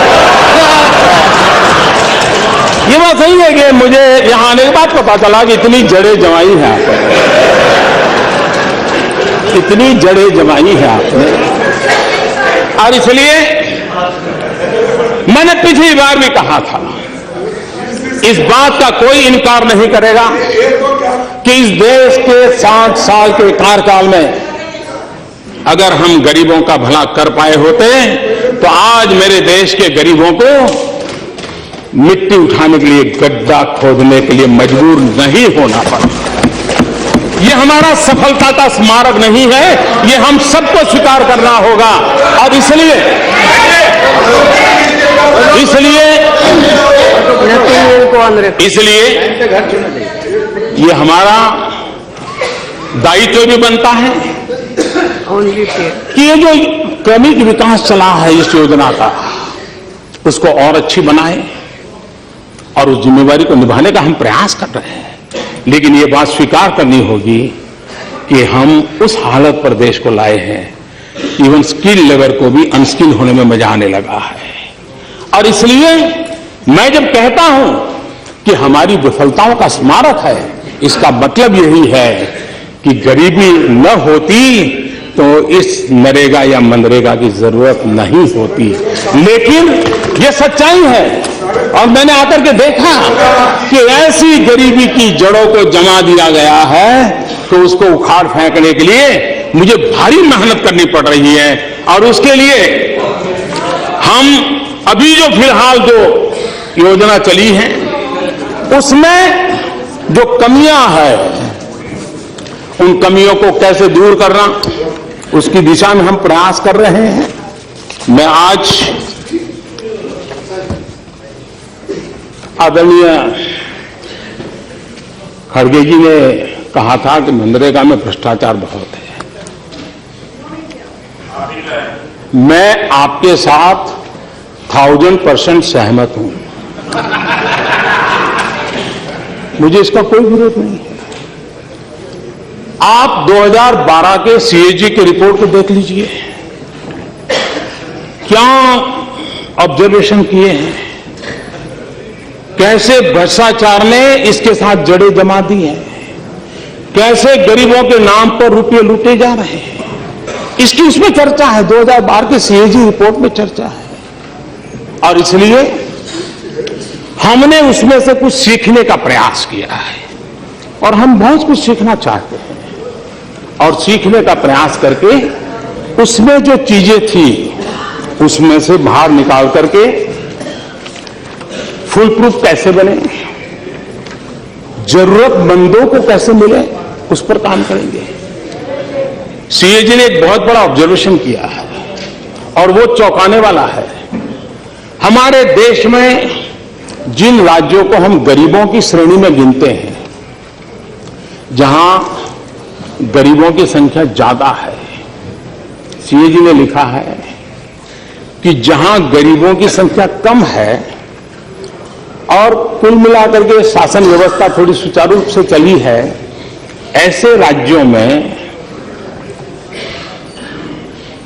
ये बात सही है कि मुझे यहां आने के बाद पता चला कि इतनी जड़ें जमाई हैं आपने, इतनी जड़ें जमाई हैं आपने। और इसलिए मैंने पिछली बार भी कहा था, इस बात का कोई इनकार नहीं करेगा कि इस देश के 60 साल के कार्यकाल में अगर हम गरीबों का भला कर पाए होते तो आज मेरे देश के गरीबों को मिट्टी उठाने के लिए गड्ढा खोदने के लिए मजबूर नहीं होना पड़ा। ये हमारा सफलता का स्मारक नहीं है, ये हम सबको स्वीकार करना होगा। और इसलिए ये हमारा दायित्व भी बनता है कि ये जो क्रमिक विकास चला है इस योजना का, उसको और अच्छी बनाए और उस जिम्मेवारी को निभाने का हम प्रयास कर रहे हैं। लेकिन ये बात स्वीकार करनी होगी कि हम उस हालत पर देश को लाए हैं, इवन स्किल लेवल को भी अनस्किल होने में मजा आने लगा है। और इसलिए मैं जब कहता हूं कि हमारी विफलताओं का स्मारक है, इसका मतलब यही है कि गरीबी न होती तो इस नरेगा या मनरेगा की जरूरत नहीं होती। लेकिन ये सच्चाई है और मैंने आकर के देखा कि ऐसी गरीबी की जड़ों को जमा दिया गया है तो उसको उखाड़ फेंकने के लिए मुझे भारी मेहनत करनी पड़ रही है। और उसके लिए हम अभी जो फिलहाल जो योजना चली है उसमें जो कमियां हैं उन कमियों को कैसे दूर करना, उसकी दिशा में हम प्रयास कर रहे हैं। मैं आज आदरणीय खड़गे जी ने कहा था कि मनरेगा में भ्रष्टाचार बहुत है। मैं आपके साथ 1000% सहमत हूं, मुझे इसका कोई विरोध नहीं है। आप 2012 के CAG की रिपोर्ट को देख लीजिए, क्या ऑब्जर्वेशन किए हैं, कैसे भ्रष्टाचार ने इसके साथ जड़ें जमा दी हैं, कैसे गरीबों के नाम पर रुपये लूटे जा रहे हैं, इसकी उसमें चर्चा है। 2012 के CAG रिपोर्ट में चर्चा है। और इसलिए हमने उसमें से कुछ सीखने का प्रयास किया है और हम बहुत कुछ सीखना चाहते हैं और सीखने का प्रयास करके उसमें जो चीजें थी उसमें से बाहर निकाल करके फुल प्रूफ कैसे बने, जरूरतमंदों को कैसे मिले, उस पर काम करेंगे। CAG ने एक बहुत बड़ा ऑब्जर्वेशन किया है और वो चौंकाने वाला है। हमारे देश में जिन राज्यों को हम गरीबों की श्रेणी में गिनते हैं, जहां गरीबों की संख्या ज्यादा है, सीएजी ने लिखा है कि जहां गरीबों की संख्या कम है और कुल मिलाकर के शासन व्यवस्था थोड़ी सुचारू रूप से चली है, ऐसे राज्यों में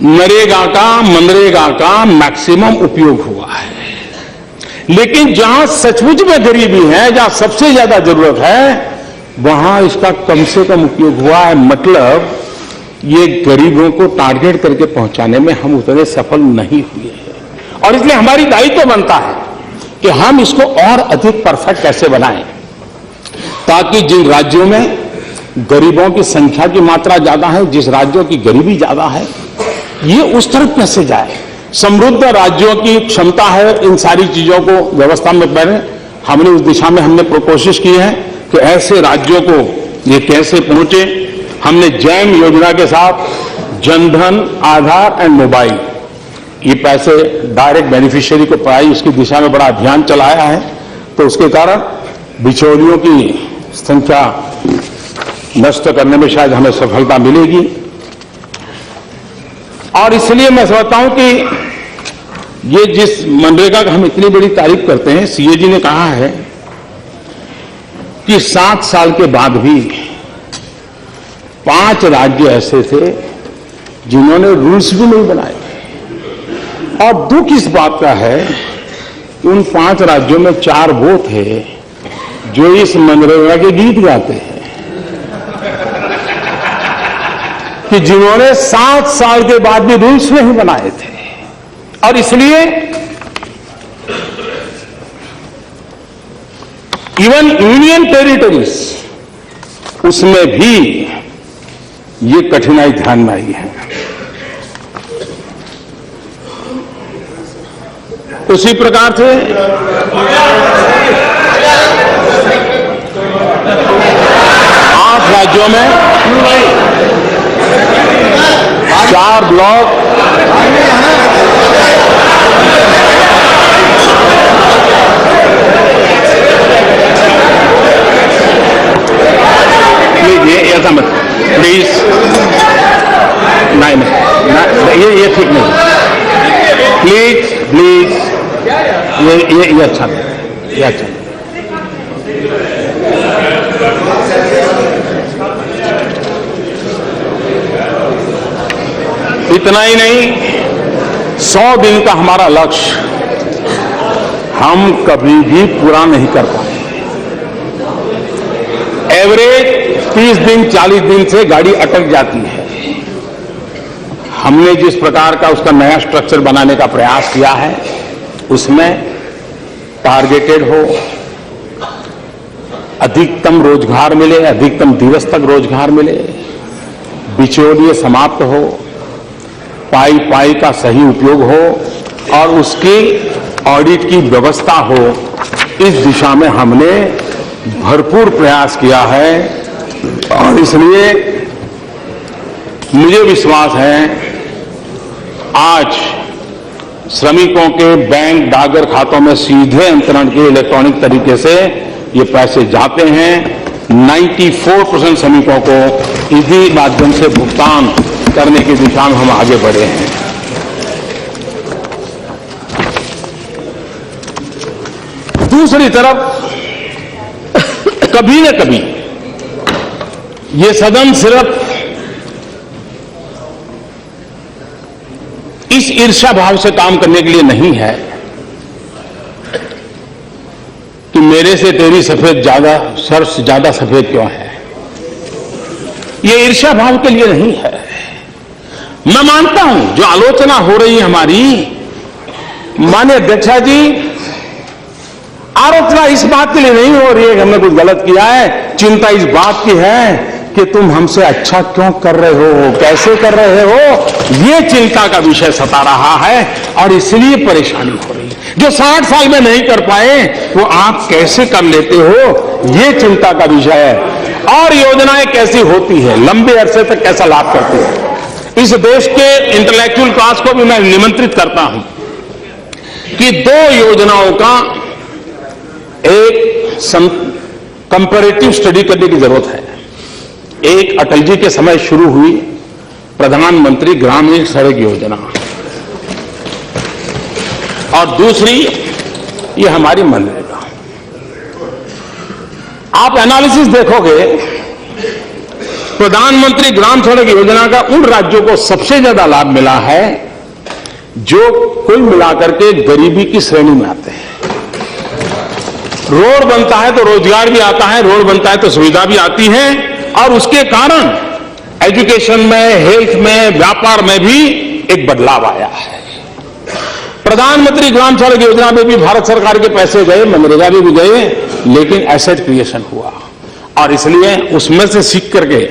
मनरेगा का मैक्सिमम उपयोग हुआ है। लेकिन जहां सचमुच में गरीबी है, जहां सबसे ज्यादा जरूरत है, वहां इसका कम से कम उपयोग हुआ है। मतलब ये गरीबों को टारगेट करके पहुंचाने में हम उतने सफल नहीं हुए हैं। और इसलिए हमारी दायित्व बनता है कि हम इसको और अधिक परफेक्ट कैसे बनाएं, ताकि जिन राज्यों में गरीबों की संख्या की मात्रा ज्यादा है, जिस राज्यों की गरीबी ज्यादा है, ये उस तरफ कैसे जाए। समृद्ध राज्यों की क्षमता है इन सारी चीजों को व्यवस्था में पहने। हमने उस दिशा में कोशिश की है कि ऐसे राज्यों को ये कैसे पहुंचे। हमने जैम योजना के साथ जनधन, आधार एंड मोबाइल, ये पैसे डायरेक्ट बेनिफिशियरी को पाई, उसकी दिशा में बड़ा अभियान चलाया है। तो उसके कारण बिचौलियों की संख्या नष्ट करने में शायद हमें सफलता मिलेगी। और इसलिए मैं समझता हूं कि ये जिस मनरेगा का हम इतनी बड़ी तारीफ करते हैं, सीएजी ने कहा है कि 7 साल के बाद भी 5 राज्य ऐसे थे जिन्होंने रूल्स भी नहीं बनाए। और दुख इस बात का है कि उन 5 राज्यों में 4 वो थे जो इस मनरेगा के गीत गाते हैं, कि जिन्होंने 7 साल के बाद भी रूल्स नहीं बनाए थे। और इसलिए इवन यूनियन टेरिटरीज, उसमें भी ये कठिनाई ध्यान में आई है। उसी प्रकार से 8 राज्यों में 4 ब्लॉक ये ऐसा मत प्लीज, नहीं, ये ठीक नहीं, प्लीज ये अच्छा नहीं, ये अच्छा नहीं। इतना ही नहीं, 100 दिन का हमारा लक्ष्य हम कभी भी पूरा नहीं कर पाए। एवरेज 30 दिन 40 दिन से गाड़ी अटक जाती है। हमने जिस प्रकार का उसका नया स्ट्रक्चर बनाने का प्रयास किया है, उसमें टारगेटेड हो, अधिकतम रोजगार मिले, अधिकतम दिवस तक रोजगार मिले, बिचौलिए समाप्त हो, पाई का सही उपयोग हो और उसकी ऑडिट की व्यवस्था हो। इस दिशा में हमने भरपूर प्रयास किया है। और इसलिए मुझे विश्वास है आज श्रमिकों के बैंक डाकघर खातों में सीधे अंतरण के इलेक्ट्रॉनिक तरीके से ये पैसे जाते हैं। 94% श्रमिकों को इसी माध्यम से भुगतान करने की दिशा में हम आगे बढ़े हैं। दूसरी तरफ कभी न कभी ये सदन सिर्फ इस ईर्ष्या भाव से काम करने के लिए नहीं है कि मेरे से तेरी सफेद ज्यादा, सर्स ज्यादा सफेद क्यों है। ये ईर्ष्या भाव के लिए नहीं है। मैं मानता हूं जो आलोचना हो रही है हमारी, माननीय अध्यक्षा जी, आलोचना इस बात के लिए नहीं हो रही है कि हमने कुछ गलत किया है। चिंता इस बात की है कि तुम हमसे अच्छा क्यों कर रहे हो, कैसे कर रहे हो, ये चिंता का विषय सता रहा है और इसलिए परेशानी हो रही है। जो 60 साल में नहीं कर पाए वो आप कैसे कर लेते हो, ये चिंता का विषय है। और योजनाएं कैसी होती है, लंबे अरसे तक कैसा लाभ करती है। इस देश के इंटेलेक्चुअल क्लास को भी मैं निमंत्रित करता हूं कि 2 योजनाओं का एक कंपैरेटिव स्टडी करने की जरूरत है। एक अटल जी के समय शुरू हुई प्रधानमंत्री ग्रामीण सड़क योजना, और दूसरी ये हमारी मनरेगा। आप एनालिसिस देखोगे, प्रधानमंत्री ग्राम सड़क योजना का उन राज्यों को सबसे ज्यादा लाभ मिला है जो कुल मिलाकर के गरीबी की श्रेणी में आते हैं। रोड बनता है तो रोजगार भी आता है, रोड बनता है तो सुविधा भी आती है, और उसके कारण एजुकेशन में, हेल्थ में, व्यापार में भी एक बदलाव आया है। प्रधानमंत्री ग्राम सड़क योजना में भी भारत सरकार के पैसे गए, मनरेगा में भी गए, लेकिन एसेट क्रिएशन हुआ, और इसलिए उसमें से सीख करके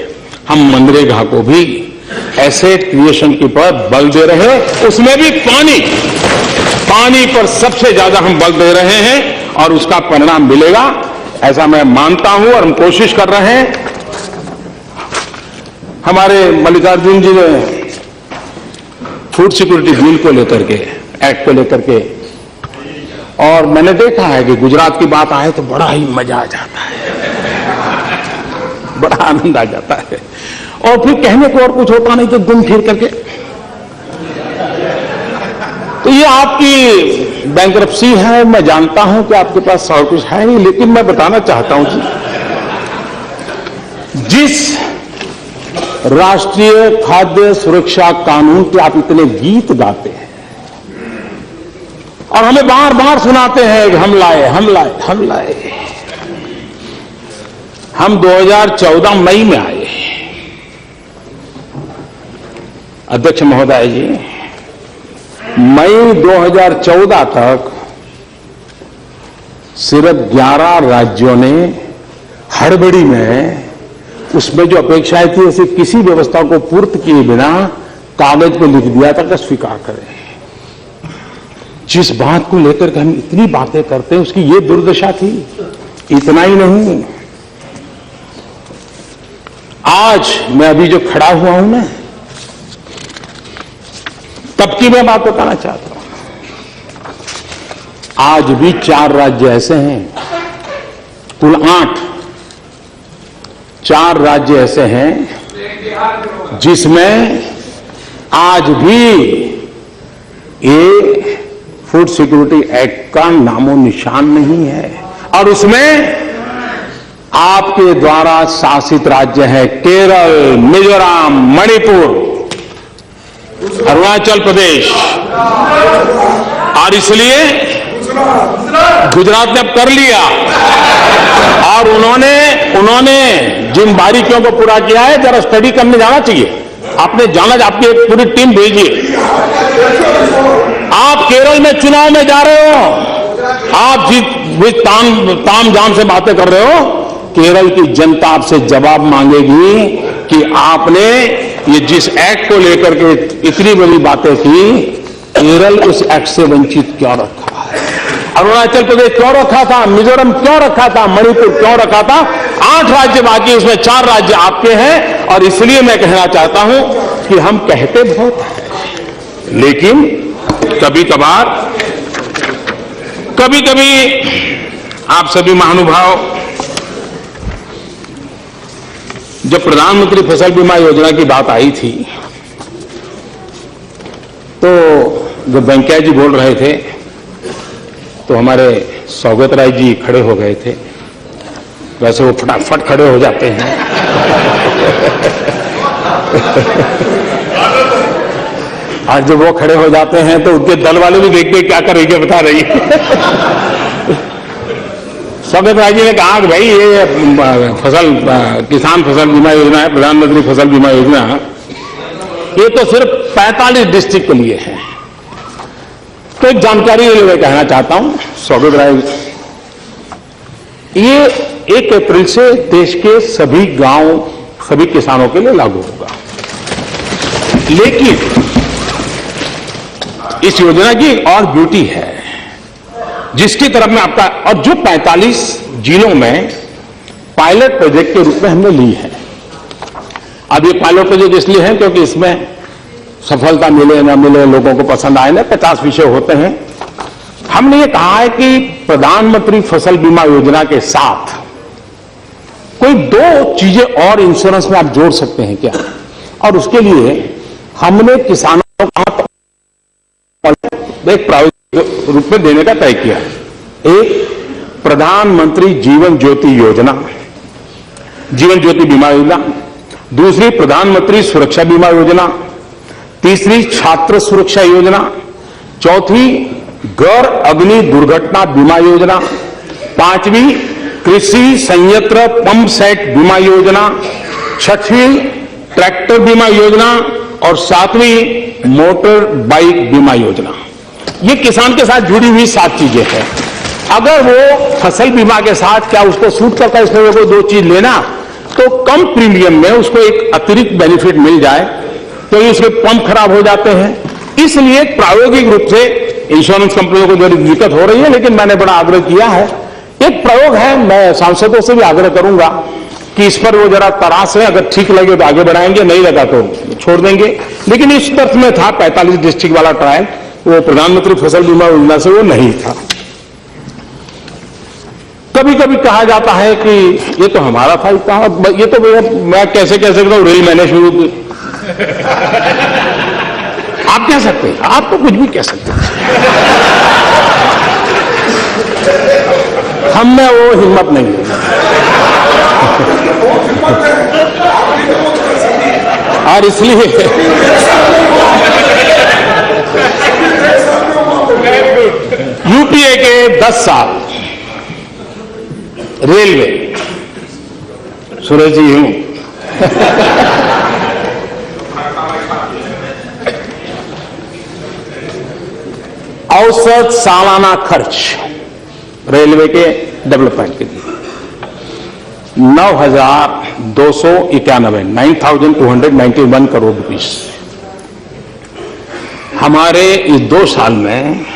हम मनरेगा को भी एसेट क्रिएशन के पर बल दे रहे हैं। उसमें भी पानी पर सबसे ज्यादा हम बल दे रहे हैं, और उसका परिणाम मिलेगा ऐसा मैं मानता हूं, और हम कोशिश कर रहे हैं। हमारे मल्लिकार्जुन जी ने फूड सिक्योरिटी बिल को लेकर के, एक्ट को लेकर के, और मैंने देखा है कि गुजरात की बात आए तो बड़ा ही मजा आ जाता है, बड़ा आनंद आ जाता है, और फिर कहने को और कुछ होता नहीं तो घूम फिर करके। तो ये आपकी बैंकरप्सी है, मैं जानता हूं कि आपके पास और कुछ है नहीं, लेकिन मैं बताना चाहता हूं कि जिस राष्ट्रीय खाद्य सुरक्षा कानून के आप इतने गीत गाते हैं और हमें बार बार सुनाते हैं कि हम लाए, हम लाए, हम लाए, हम 2014 मई में आए। अध्यक्ष महोदय जी, मई 2014 तक सिर्फ 11 राज्यों ने हड़बड़ी में उसमें जो अपेक्षाएं थी ऐसी किसी व्यवस्था को पूर्त किए बिना कागज पर लिख दिया था कि स्वीकार करें। जिस बात को लेकर के हम इतनी बातें करते हैं उसकी ये दुर्दशा थी। इतना ही नहीं, आज मैं अभी जो खड़ा हुआ हूं ना, तब की मैं बात बताना चाहता हूं। आज भी 4 राज्य ऐसे हैं, कुल 8, 4 राज्य ऐसे हैं जिसमें आज भी ये फूड सिक्योरिटी एक्ट का नामो निशान नहीं है, और उसमें आपके द्वारा शासित राज्य है केरल, मिजोरम, मणिपुर, अरुणाचल प्रदेश, और इसलिए गुजरात ने अब कर लिया, और उन्होंने जिन बारीकियों को पूरा किया है जरा स्टडी करने जाना चाहिए। आपने जाना, आपकी एक पूरी टीम भेजिए। आप केरल में चुनाव में जा रहे हो, आप ताम झाम से बातें कर रहे हो, केरल की जनता आपसे जवाब मांगेगी कि आपने ये जिस एक्ट को लेकर के इतनी बड़ी बातें की, केरल उस एक्ट से वंचित क्यों रखा है, अरुणाचल प्रदेश क्यों रखा था, मिजोरम क्यों रखा था, मणिपुर क्यों रखा था। 8 राज्य बाकी, उसमें 4 राज्य आपके हैं, और इसलिए मैं कहना चाहता हूं कि हम कहते बहुत हैं, लेकिन कभी कभी आप सभी महानुभाव, जब प्रधानमंत्री फसल बीमा योजना की बात आई थी तो जब वेंकैया जी बोल रहे थे तो हमारे सौगत राय जी खड़े हो गए थे। वैसे वो फटाफट खड़े हो जाते हैं और जब वो खड़े हो जाते हैं तो उनके दल वाले भी देखते क्या करेंगे बता रही है। सौगत राय जी ने कहा कि भाई ये किसान फसल बीमा योजना है, प्रधानमंत्री फसल बीमा योजना, ये तो सिर्फ 45 डिस्ट्रिक्ट के लिए है। तो एक जानकारी मैं कहना चाहता हूं सौगत राय, ये 1 अप्रैल से देश के सभी गांव, सभी किसानों के लिए लागू होगा। लेकिन इस योजना की एक और ब्यूटी है जिसकी तरफ में आपका, और जो 45 जिलों में पायलट प्रोजेक्ट के रूप में हमने ली है। अब ये पायलट प्रोजेक्ट इसलिए है क्योंकि इसमें सफलता मिले ना मिले, लोगों को पसंद आए ना, 50 विषय होते हैं, हमने ये कहा है कि प्रधानमंत्री फसल बीमा योजना के साथ कोई 2 चीजें और इंश्योरेंस में आप जोड़ सकते हैं क्या, और उसके लिए हमने किसानों को एक प्रायोगिक रूप में देने का तय किया। एक, प्रधानमंत्री जीवन ज्योति योजना, जीवन ज्योति बीमा योजना। दूसरी, प्रधानमंत्री सुरक्षा बीमा योजना। तीसरी, छात्र सुरक्षा योजना। चौथी, घर अग्नि दुर्घटना बीमा योजना। पांचवी, कृषि संयंत्र पंप सेट बीमा योजना। छठवीं, ट्रैक्टर बीमा योजना। और सातवीं, मोटर बाइक बीमा योजना। ये किसान के साथ जुड़ी हुई 7 चीजें हैं। अगर वो फसल बीमा के साथ क्या उसको सूट करता है इसमें कोई 2 चीज लेना, तो कम प्रीमियम में उसको एक अतिरिक्त बेनिफिट मिल जाए, तो उसके पंप खराब हो जाते हैं। इसलिए प्रायोगिक रूप से इंश्योरेंस कंपनियों को जरूर दिक्कत हो रही है, लेकिन मैंने बड़ा आग्रह किया है। एक प्रयोग है, मैं सांसदों से भी आग्रह करूंगा कि इस पर वो जरा तराश है, अगर ठीक लगे तो आगे बढ़ाएंगे, नहीं लगा तो छोड़ देंगे। लेकिन इस तर्थ में था 45 डिस्ट्रिक्ट वाला ट्रायल, वो प्रधानमंत्री फसल बीमा योजना से वो नहीं था। कभी कभी कहा जाता है कि ये तो हमारा था, ये तो मैं कैसे कह सकता हूं, रेल मैंने शुरू की। आप कह सकते हैं, आप तो कुछ भी कह सकते हैं, हम में वो हिम्मत नहीं है। और इसलिए यूपीए के 10 साल रेलवे, सुरेश जी हूं, औसत सालाना खर्च रेलवे के डेवलपमेंट के लिए 9,291 करोड़ रुपीस। हमारे इस 2 साल में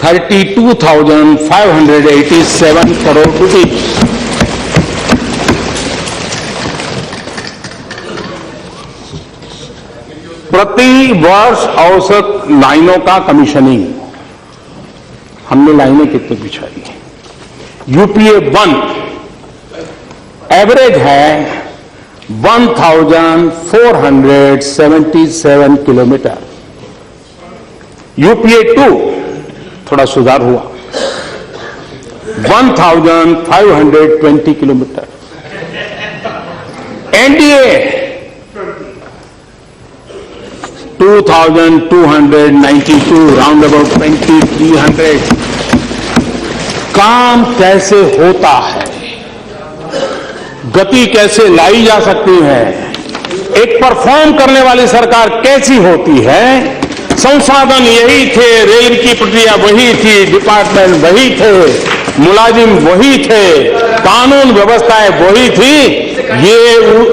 32,587 करोड़ रुपीस। प्रति वर्ष औसत लाइनों का कमीशनिंग, हमने लाइनें कितनी बिछाई? यूपीए 1 एवरेज है 1,477 किलोमीटर। यूपीए 2 थोड़ा सुधार हुआ, 1,520 किलोमीटर। NDA 2,292, round about 2,300। काम कैसे होता है, गति कैसे लाई जा सकती है, एक परफॉर्म करने वाली सरकार कैसी होती है, संसाधन यही थे, रेल की प्रक्रिया वही थी, डिपार्टमेंट वही थे, मुलाजिम वही थे, कानून व्यवस्थाएं वही थी। ये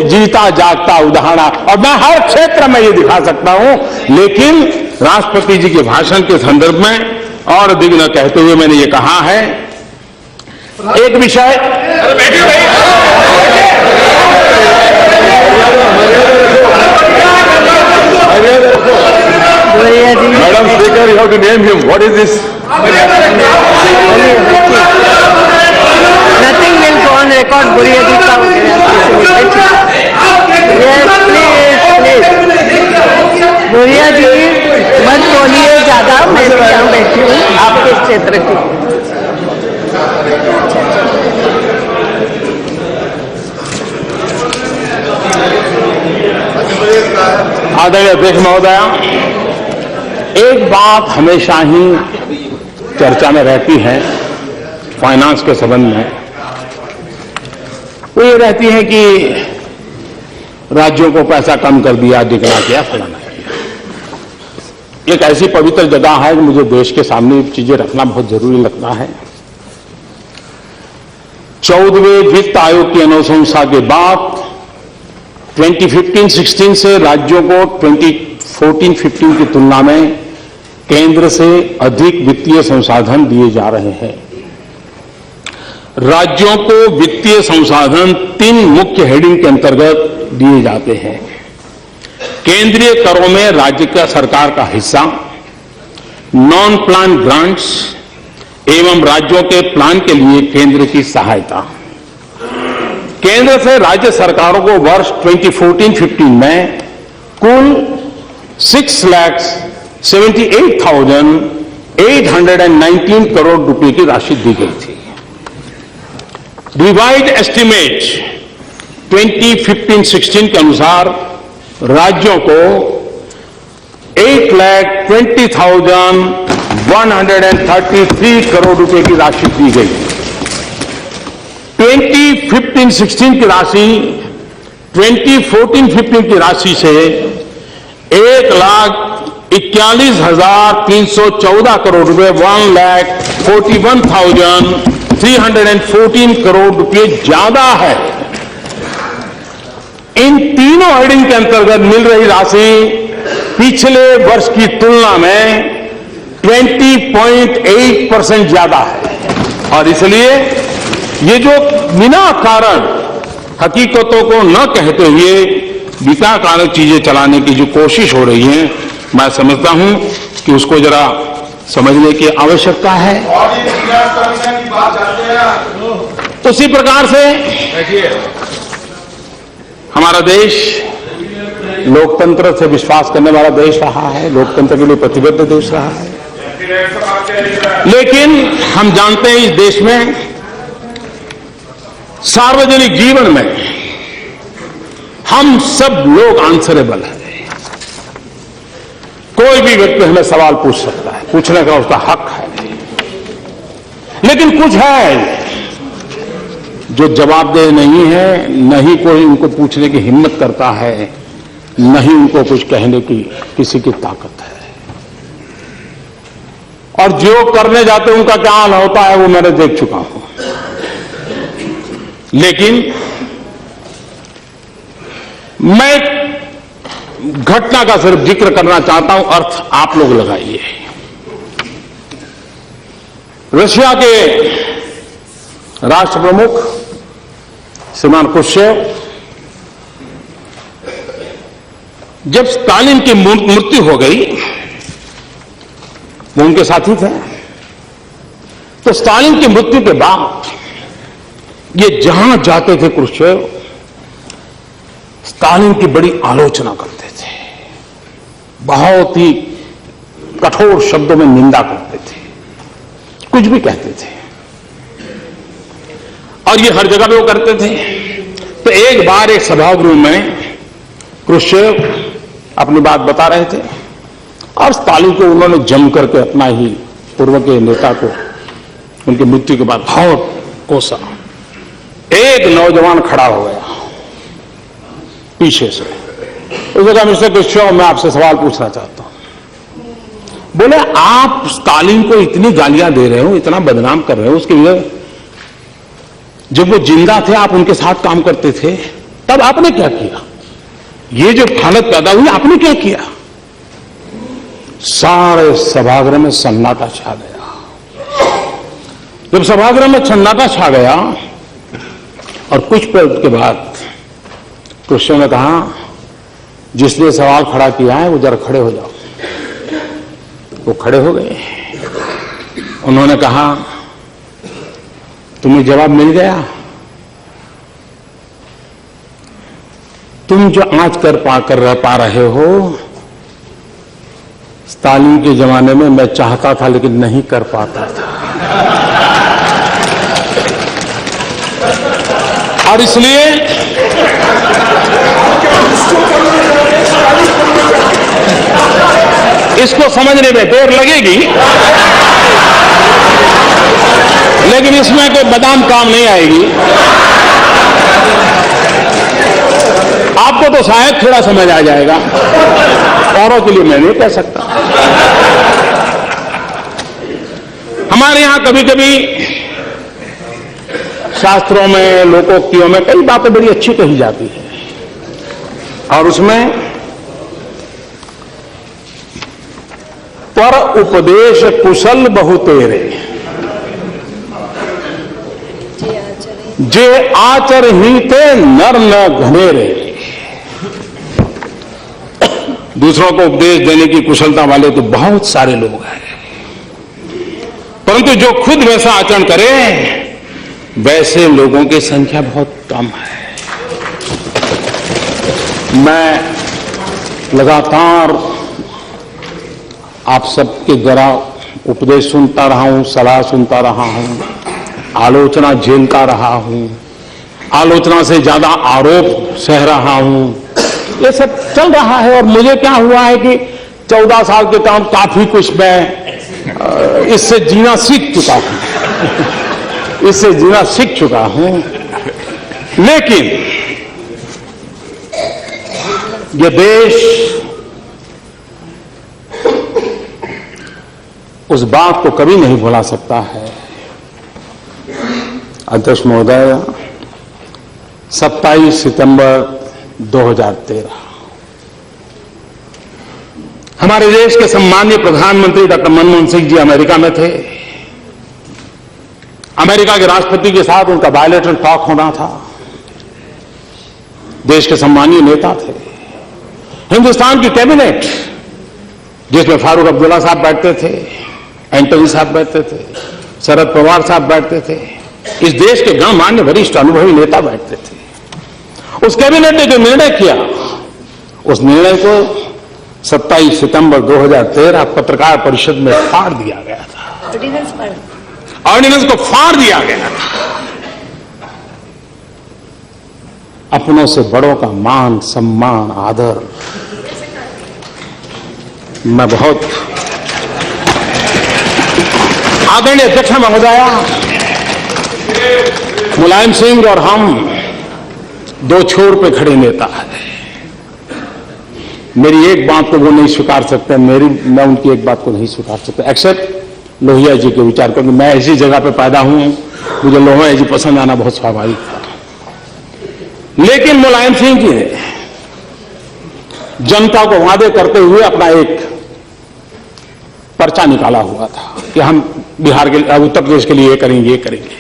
जीता जागता उदाहरण, और मैं हर क्षेत्र में ये दिखा सकता हूं। लेकिन राष्ट्रपति जी के भाषण के संदर्भ में और अधिक न कहते हुए मैंने ये कहा है, एक विषय madam speaker, you have to name him, what is this? Nothing will go on record. Buriya ji का yes, please. बुरिया जी मत बोलिए ज्यादा, मैं तो यहाँ बैठी हूँ आपके क्षेत्र की। आदरणीय अध्यक्ष महोदया, एक बात हमेशा ही चर्चा में रहती है फाइनेंस के संबंध में, वो ये रहती है कि राज्यों को पैसा कम कर दिया, दिखना किया, फलाना किया। एक ऐसी पवित्र जगह है कि मुझे देश के सामने चीजें रखना बहुत जरूरी लगता है। 14वें वित्त आयोग की अनुशंसा के बाद 2015-16 से राज्यों को 2014-15 की तुलना में केंद्र से अधिक वित्तीय संसाधन दिए जा रहे हैं। राज्यों को वित्तीय संसाधन 3 मुख्य हेडिंग के अंतर्गत दिए जाते हैं। केंद्रीय करों में राज्य का सरकार का हिस्सा, नॉन प्लान ग्रांट्स एवं राज्यों के प्लान के लिए केंद्र की सहायता। केंद्र से राज्य सरकारों को वर्ष 2014-15 में कुल 6,78,819 करोड़ रुपए की राशि दी गई थी। रिवाइज्ड एस्टीमेट 2015-16 के अनुसार राज्यों को 8,20,133 करोड़ रुपए की राशि दी गई। 2015-16 की राशि 2014-15 की राशि से 1,41,314 करोड़ रुपए 1,41,314 करोड़ रुपए ज्यादा है। इन तीनों हेडिंग के अंतर्गत मिल रही राशि पिछले वर्ष की तुलना में 20.8% ज्यादा है। और इसलिए ये जो बिना कारण हकीकतों को न कहते हुए बिना कारण चीजें चलाने की जो कोशिश हो रही है, मैं समझता हूं कि उसको जरा समझने की आवश्यकता है। की बात चाहते हैं। उसी प्रकार से हमारा देश लोकतंत्र से विश्वास करने वाला देश रहा है, लोकतंत्र के लिए प्रतिबद्ध देश रहा है। लेकिन हम जानते हैं इस देश में सार्वजनिक जीवन में हम सब लोग आंसरेबल हैं। कोई भी व्यक्ति हमें सवाल पूछ सकता है, पूछने का उसका हक है। लेकिन कुछ है जो जवाबदेह नहीं है, न ही कोई उनको पूछने की हिम्मत करता है, न ही उनको कुछ कहने की किसी की ताकत है। और जो करने जाते हैं उनका क्या हाल होता है वो मैंने देख चुका हूं। लेकिन मैं घटना का सिर्फ जिक्र करना चाहता हूं, अर्थ आप लोग लगाइए। रशिया के राष्ट्र प्रमुख श्रीमान क्रुश्चेव जब स्टालिन की मृत्यु हो गई, वो उनके साथी थे, तो स्टालिन की मृत्यु के बाद ये जहां जाते थे क्रुश्चेव स्टालिन की बड़ी आलोचना करते थे, बहुत ही कठोर शब्दों में निंदा करते थे, कुछ भी कहते थे। और ये हर जगह पे वो करते थे। तो एक बार एक सभागृह में क्रुश्चेव अपनी बात बता रहे थे और स्टालिन को उन्होंने जम करके अपना ही पूर्व के नेता को उनकी मृत्यु के बाद बहुत कोसा। एक नौजवान खड़ा हो गया पीछे से, उसने कहा मिस्टर क्रुश्चेव मैं आपसे सवाल पूछना चाहता हूं। बोले आप स्टालिन को इतनी गालियां दे रहे हो, इतना बदनाम कर रहे हो, उसके लिए जब वो जिंदा थे आप उनके साथ काम करते थे, तब आपने क्या किया? ये जो हालत पैदा हुई आपने क्या किया? सारे सभागृह में सन्नाटा छा गया। जब सभागृह में सन्नाटा छा गया और कुछ पल के बाद क्रुश्चेव ने कहा जिसने सवाल खड़ा किया है वो जरा खड़े हो जाओ। वो खड़े हो गए। उन्होंने कहा तुम्हें जवाब मिल गया? तुम जो आज कर पा रहे हो स्टालिन के जमाने में मैं चाहता था लेकिन नहीं कर पाता था। और इसलिए इसको समझने में देर लगेगी, लेकिन इसमें कोई बादाम काम नहीं आएगी। आपको तो शायद थोड़ा समझ आ जाएगा, औरों के लिए मैं नहीं कह सकता। हमारे यहां कभी कभी शास्त्रों में, लोकोक्तियों में कई बातें बड़ी अच्छी कही जाती है और उसमें पर उपदेश कुशल बहु तेरे जे आचर ही ते नर न घनेरे। दूसरों को उपदेश देने की कुशलता वाले तो बहुत सारे लोग हैं, परंतु जो खुद वैसा आचरण करे वैसे लोगों की संख्या बहुत कम है। मैं लगातार आप सबके जरा उपदेश सुनता रहा हूं, सलाह सुनता रहा हूं, आलोचना झेलता रहा हूं, आलोचना से ज्यादा आरोप सह रहा हूं। ये सब चल रहा है और मुझे क्या हुआ है कि 14 साल के काम काफी कुछ मैं इससे जीना सीख चुका हूं, इससे जीना सीख चुका हूं। लेकिन ये देश उस बात को कभी नहीं भुला सकता है। अध्यक्ष महोदय, 27 सितंबर 2013 हमारे देश के सम्मानीय प्रधानमंत्री डॉक्टर मनमोहन सिंह जी अमेरिका में थे। अमेरिका के राष्ट्रपति के साथ उनका बायलैटरल टॉक होना था। देश के सम्मानीय नेता थे। हिंदुस्तान की कैबिनेट जिसमें फारूक अब्दुल्ला साहब बैठते थे, एंटनी साहब बैठते थे, शरद पवार साहब बैठते थे, इस देश के गणमान्य वरिष्ठ अनुभवी नेता बैठते थे। उस कैबिनेट ने जो निर्णय किया, उस निर्णय को 27 सितंबर 2013 पत्रकार परिषद में फाड़ दिया गया था। ऑर्डिनेंस को फाड़ दिया गया था। अपनों से बड़ों का मान, सम्मान, आदर मैं बहुत आदरणीय अध्यक्ष महोदया, मुलायम सिंह और हम दो छोर पे खड़े नेता है। मेरी एक बात को वो नहीं स्वीकार सकते, मैं उनकी एक बात को नहीं स्वीकार सकता, एक्सेप्ट लोहिया जी के विचार, क्योंकि मैं ऐसी जगह पे पैदा हूं, मुझे लोहिया जी पसंद आना बहुत स्वाभाविक था। लेकिन मुलायम सिंह जी ने जनता को वादे करते हुए अपना एक पर्चा निकाला हुआ था कि हम बिहार के, उत्तर प्रदेश के लिए ये करेंगे, ये करेंगे।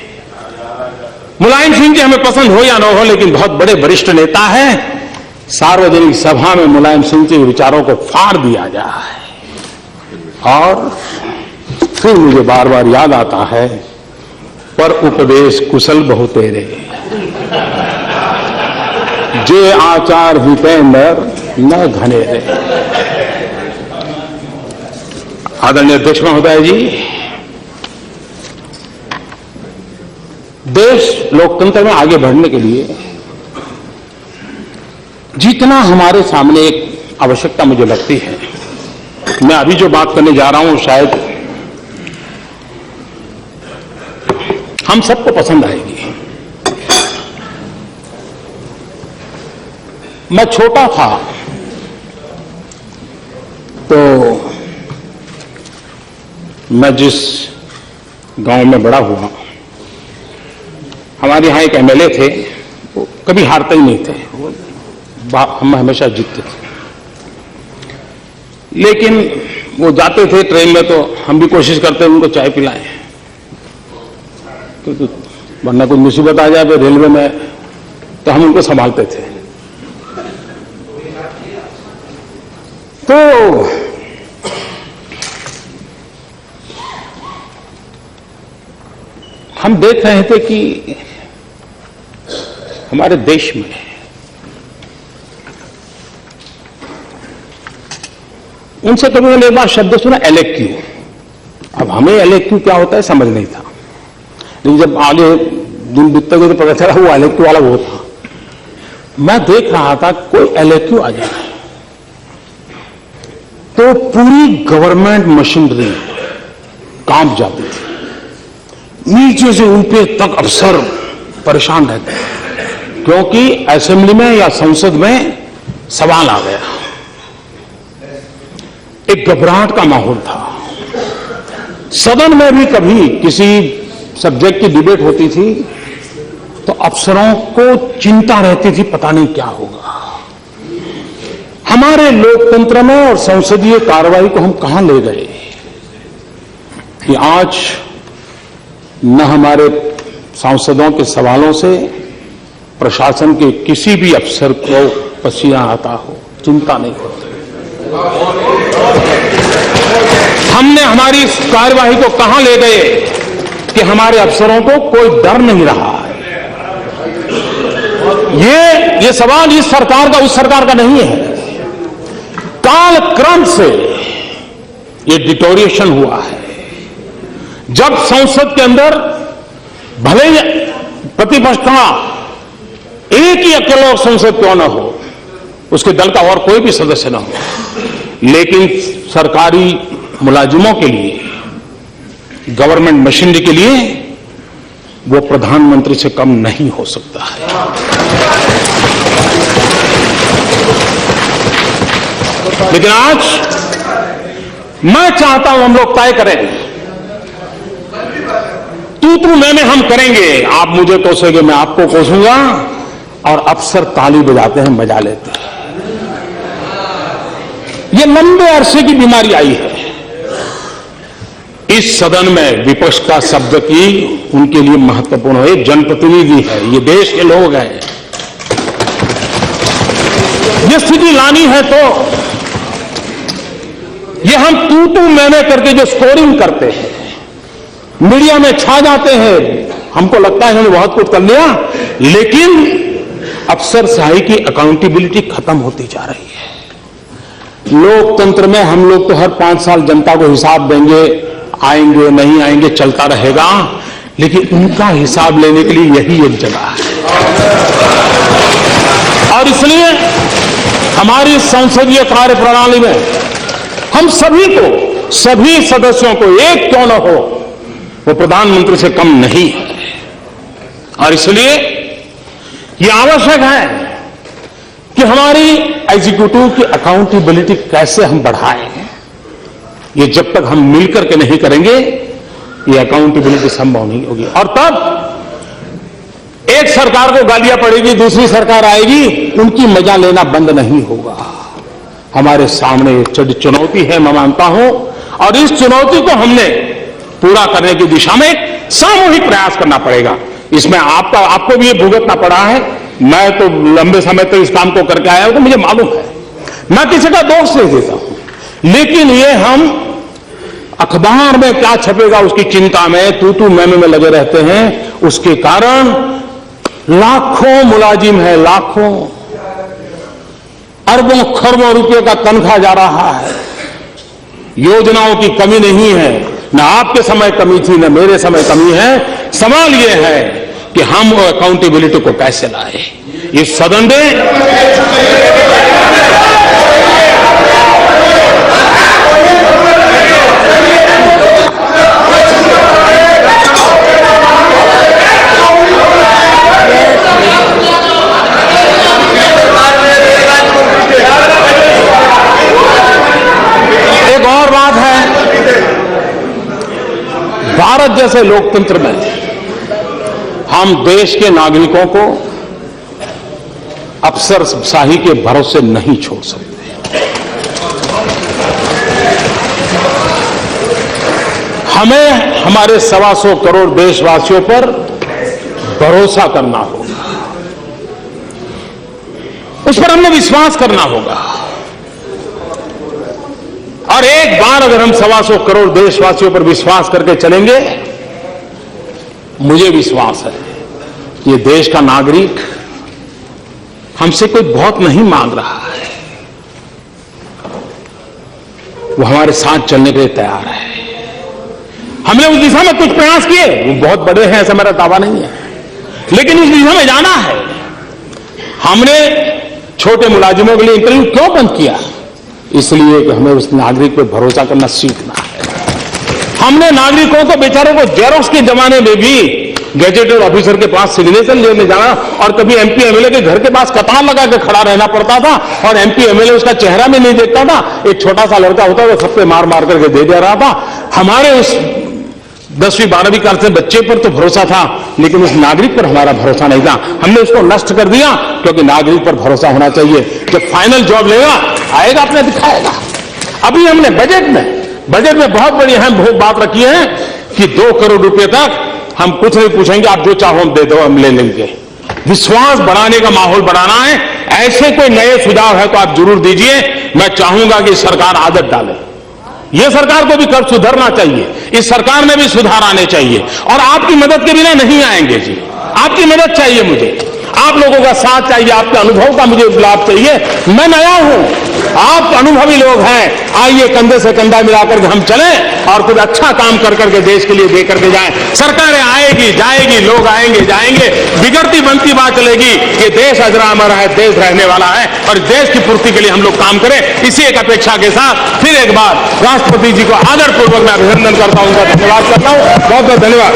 मुलायम सिंह जी हमें पसंद हो या न हो, लेकिन बहुत बड़े वरिष्ठ नेता हैं। सार्वजनिक सभा में मुलायम सिंह के विचारों को फाड़ दिया जाए और फिर मुझे बार बार याद आता है, पर उपदेश कुशल बहु तेरे, जे आचार हिते नर न घनेरे। आदरणीय अध्यक्ष महोदय जी, देश लोकतंत्र में आगे बढ़ने के लिए जितना हमारे सामने एक आवश्यकता मुझे लगती है, मैं अभी जो बात करने जा रहा हूं शायद हम सबको पसंद आएगी। मैं छोटा था तो मैं जिस गांव में बड़ा हुआ, हमारे यहां एक एमएलए थे, वो कभी हारते ही नहीं थे, हम हमेशा जीतते थे। लेकिन वो जाते थे ट्रेन में तो हम भी कोशिश करते उनको चाय पिलाएं, क्योंकि वरना कोई मुसीबत आ जाए रेलवे में तो हम उनको संभालते थे। तो हम देख रहे थे कि हमारे देश में उनसे कभी मैंने एक बार शब्द सुना, एलएक्यू। अब हमें एलएक्यू क्या होता है समझ नहीं था, लेकिन जब आगे दिन बीतते गए तो पता चला वो एलएक्यू वाला वो था। मैं देख रहा था कोई एलएक्यू आ जाए तो पूरी गवर्नमेंट मशीनरी कांप जाती थी, नीचे से ऊपर तक अफसर परेशान रहते, क्योंकि असेंबली में या संसद में सवाल आ गया। एक घबराहट का माहौल था। सदन में भी कभी किसी सब्जेक्ट की डिबेट होती थी तो अफसरों को चिंता रहती थी, पता नहीं क्या होगा। हमारे लोकतंत्र में और संसदीय कार्रवाई को हम कहां ले गए कि आज न हमारे सांसदों के सवालों से प्रशासन के किसी भी अफसर को पसीना आता हो, चिंता नहीं होती। हमने हमारी इस कार्यवाही को कहां ले गए कि हमारे अफसरों को कोई डर नहीं रहा है। ये सवाल इस सरकार का उस सरकार का नहीं है। कालक्रम से ये डिटोरिएशन हुआ है। जब संसद के अंदर भले ही प्रतिपक्ष का एक ही अकेला संसद क्यों न हो, उसके दल का और कोई भी सदस्य न हो, लेकिन सरकारी मुलाजिमों के लिए, गवर्नमेंट मशीनरी के लिए वो प्रधानमंत्री से कम नहीं हो सकता है। लेकिन आज मैं चाहता हूं हम लोग तय करें, तू मैं हम करेंगे। आप मुझे कोसेंगे, मैं आपको कोसूंगा, और अफसर ताली बजाते हैं, मजा लेते हैं। ये लंबे अरसे की बीमारी आई है। इस सदन में विपक्ष का शब्द की उनके लिए महत्वपूर्ण है। एक जनप्रतिनिधि है, ये देश के लोग हैं। ये स्थिति लानी है तो ये हम तू मैंने करके जो स्कोरिंग करते हैं, मीडिया में छा जाते हैं, हमको लगता है हमने बहुत कुछ कर लिया, लेकिन अफसरशाही की अकाउंटेबिलिटी खत्म होती जा रही है। लोकतंत्र में हम लोग तो हर 5 साल जनता को हिसाब देंगे, आएंगे नहीं आएंगे चलता रहेगा, लेकिन उनका हिसाब लेने के लिए यही एक जगह है। और इसलिए हमारी संसदीय कार्य प्रणाली में हम सभी को, सभी सदस्यों को, एक क्यों न हो, वो प्रधानमंत्री से कम नहीं है। और इसलिए ये आवश्यक है कि हमारी एग्जीक्यूटिव की अकाउंटेबिलिटी कैसे हम बढ़ाएं। ये जब तक हम मिलकर के नहीं करेंगे, ये अकाउंटेबिलिटी संभव नहीं होगी। और तब एक सरकार को गालियां पड़ेगी, दूसरी सरकार आएगी, उनकी मजा लेना बंद नहीं होगा। हमारे सामने एक चुनौती है, मैं मानता हूं, और इस चुनौती को हमने पूरा करने की दिशा में सामूहिक प्रयास करना पड़ेगा। इसमें आपको भी ये भुगतना पड़ा है। मैं तो लंबे समय तक इस काम को करके आया हूं, तो मुझे मालूम है, मैं किसी का दोष नहीं देता हूं, लेकिन ये हम अखबार में क्या छपेगा उसकी चिंता में, तू मैं लगे रहते हैं। उसके कारण लाखों मुलाजिम है, लाखों, अरबों खरबों रुपए का तनख्वाह जा रहा है। योजनाओं की कमी नहीं है, न आपके समय कमी थी, न मेरे समय कमी है। सवाल यह है कि हम अकाउंटेबिलिटी को कैसे लाए। इस सदन में एक और बात है, भारत जैसे लोकतंत्र में हम देश के नागरिकों को अफसरशाही के भरोसे नहीं छोड़ सकते। हमें हमारे 125 करोड़ देशवासियों पर भरोसा करना होगा, उस पर हमें विश्वास करना होगा। और एक बार अगर हम 125 करोड़ देशवासियों पर विश्वास करके चलेंगे, मुझे विश्वास है कि ये देश का नागरिक हमसे कोई बहुत नहीं मांग रहा है, वो हमारे साथ चलने के लिए तैयार है। हमने उस दिशा में कुछ प्रयास किए, वो बहुत बड़े हैं ऐसा मेरा दावा नहीं है, लेकिन इस दिशा में जाना है। हमने छोटे मुलाजिमों के लिए इंटरव्यू क्यों बंद किया? इसलिए कि हमें उस नागरिक पर भरोसा करना सीखना है। हमने नागरिकों को, बेचारों को जेरोक्स के जमाने में भी गैजेटेड ऑफिसर के पास सिग्नेचर लेने जाना, और कभी एमपी एमएलए के घर के पास कतार लगा के खड़ा रहना पड़ता था, और एमपी एमएलए उसका चेहरा भी नहीं देखता था। एक छोटा सा लड़का होता था, सब पे मार मार करके दे रहा था। हमारे उस 10वीं 12वीं क्लास के बच्चे पर तो भरोसा था, लेकिन उस नागरिक पर हमारा भरोसा नहीं था। हमने उसको नष्ट कर दिया, क्योंकि नागरिक पर भरोसा होना चाहिए। जब फाइनल जॉब लेगा, आएगा, अपने दिखाएगा। अभी हमने बजट में बहुत बड़ी अहम बात रखी है कि 2 करोड़ रुपए तक हम कुछ नहीं पूछेंगे, आप जो चाहो हम दे दो, हम ले लेंगे। विश्वास बढ़ाने का माहौल बढ़ाना है। ऐसे कोई नए सुझाव है तो आप जरूर दीजिए। मैं चाहूंगा कि सरकार आदत डाले, ये सरकार को भी कर सुधरना चाहिए, इस सरकार में भी सुधार आने चाहिए और आपकी मदद के बिना नहीं आएंगे जी। आपकी मदद चाहिए मुझे, आप लोगों का साथ चाहिए, आपके अनुभव का मुझे लाभ चाहिए। मैं नया हूं, आप अनुभवी लोग हैं, आइए कंधे से कंधा मिलाकर के हम चलें और कुछ अच्छा काम कर करके देश के लिए दे करके जाएं। सरकारें आएगी जाएगी, लोग आएंगे जाएंगे, बिगड़ती बनती बात चलेगी कि देश अजरा अमर है, देश रहने वाला है और देश की पूर्ति के लिए हम लोग काम करें। इसी एक अपेक्षा के साथ फिर एक बार राष्ट्रपति जी को आदरपूर्वक मैं अभिनंदन करता हूं, उनका धन्यवाद करता हूं। बहुत बहुत धन्यवाद।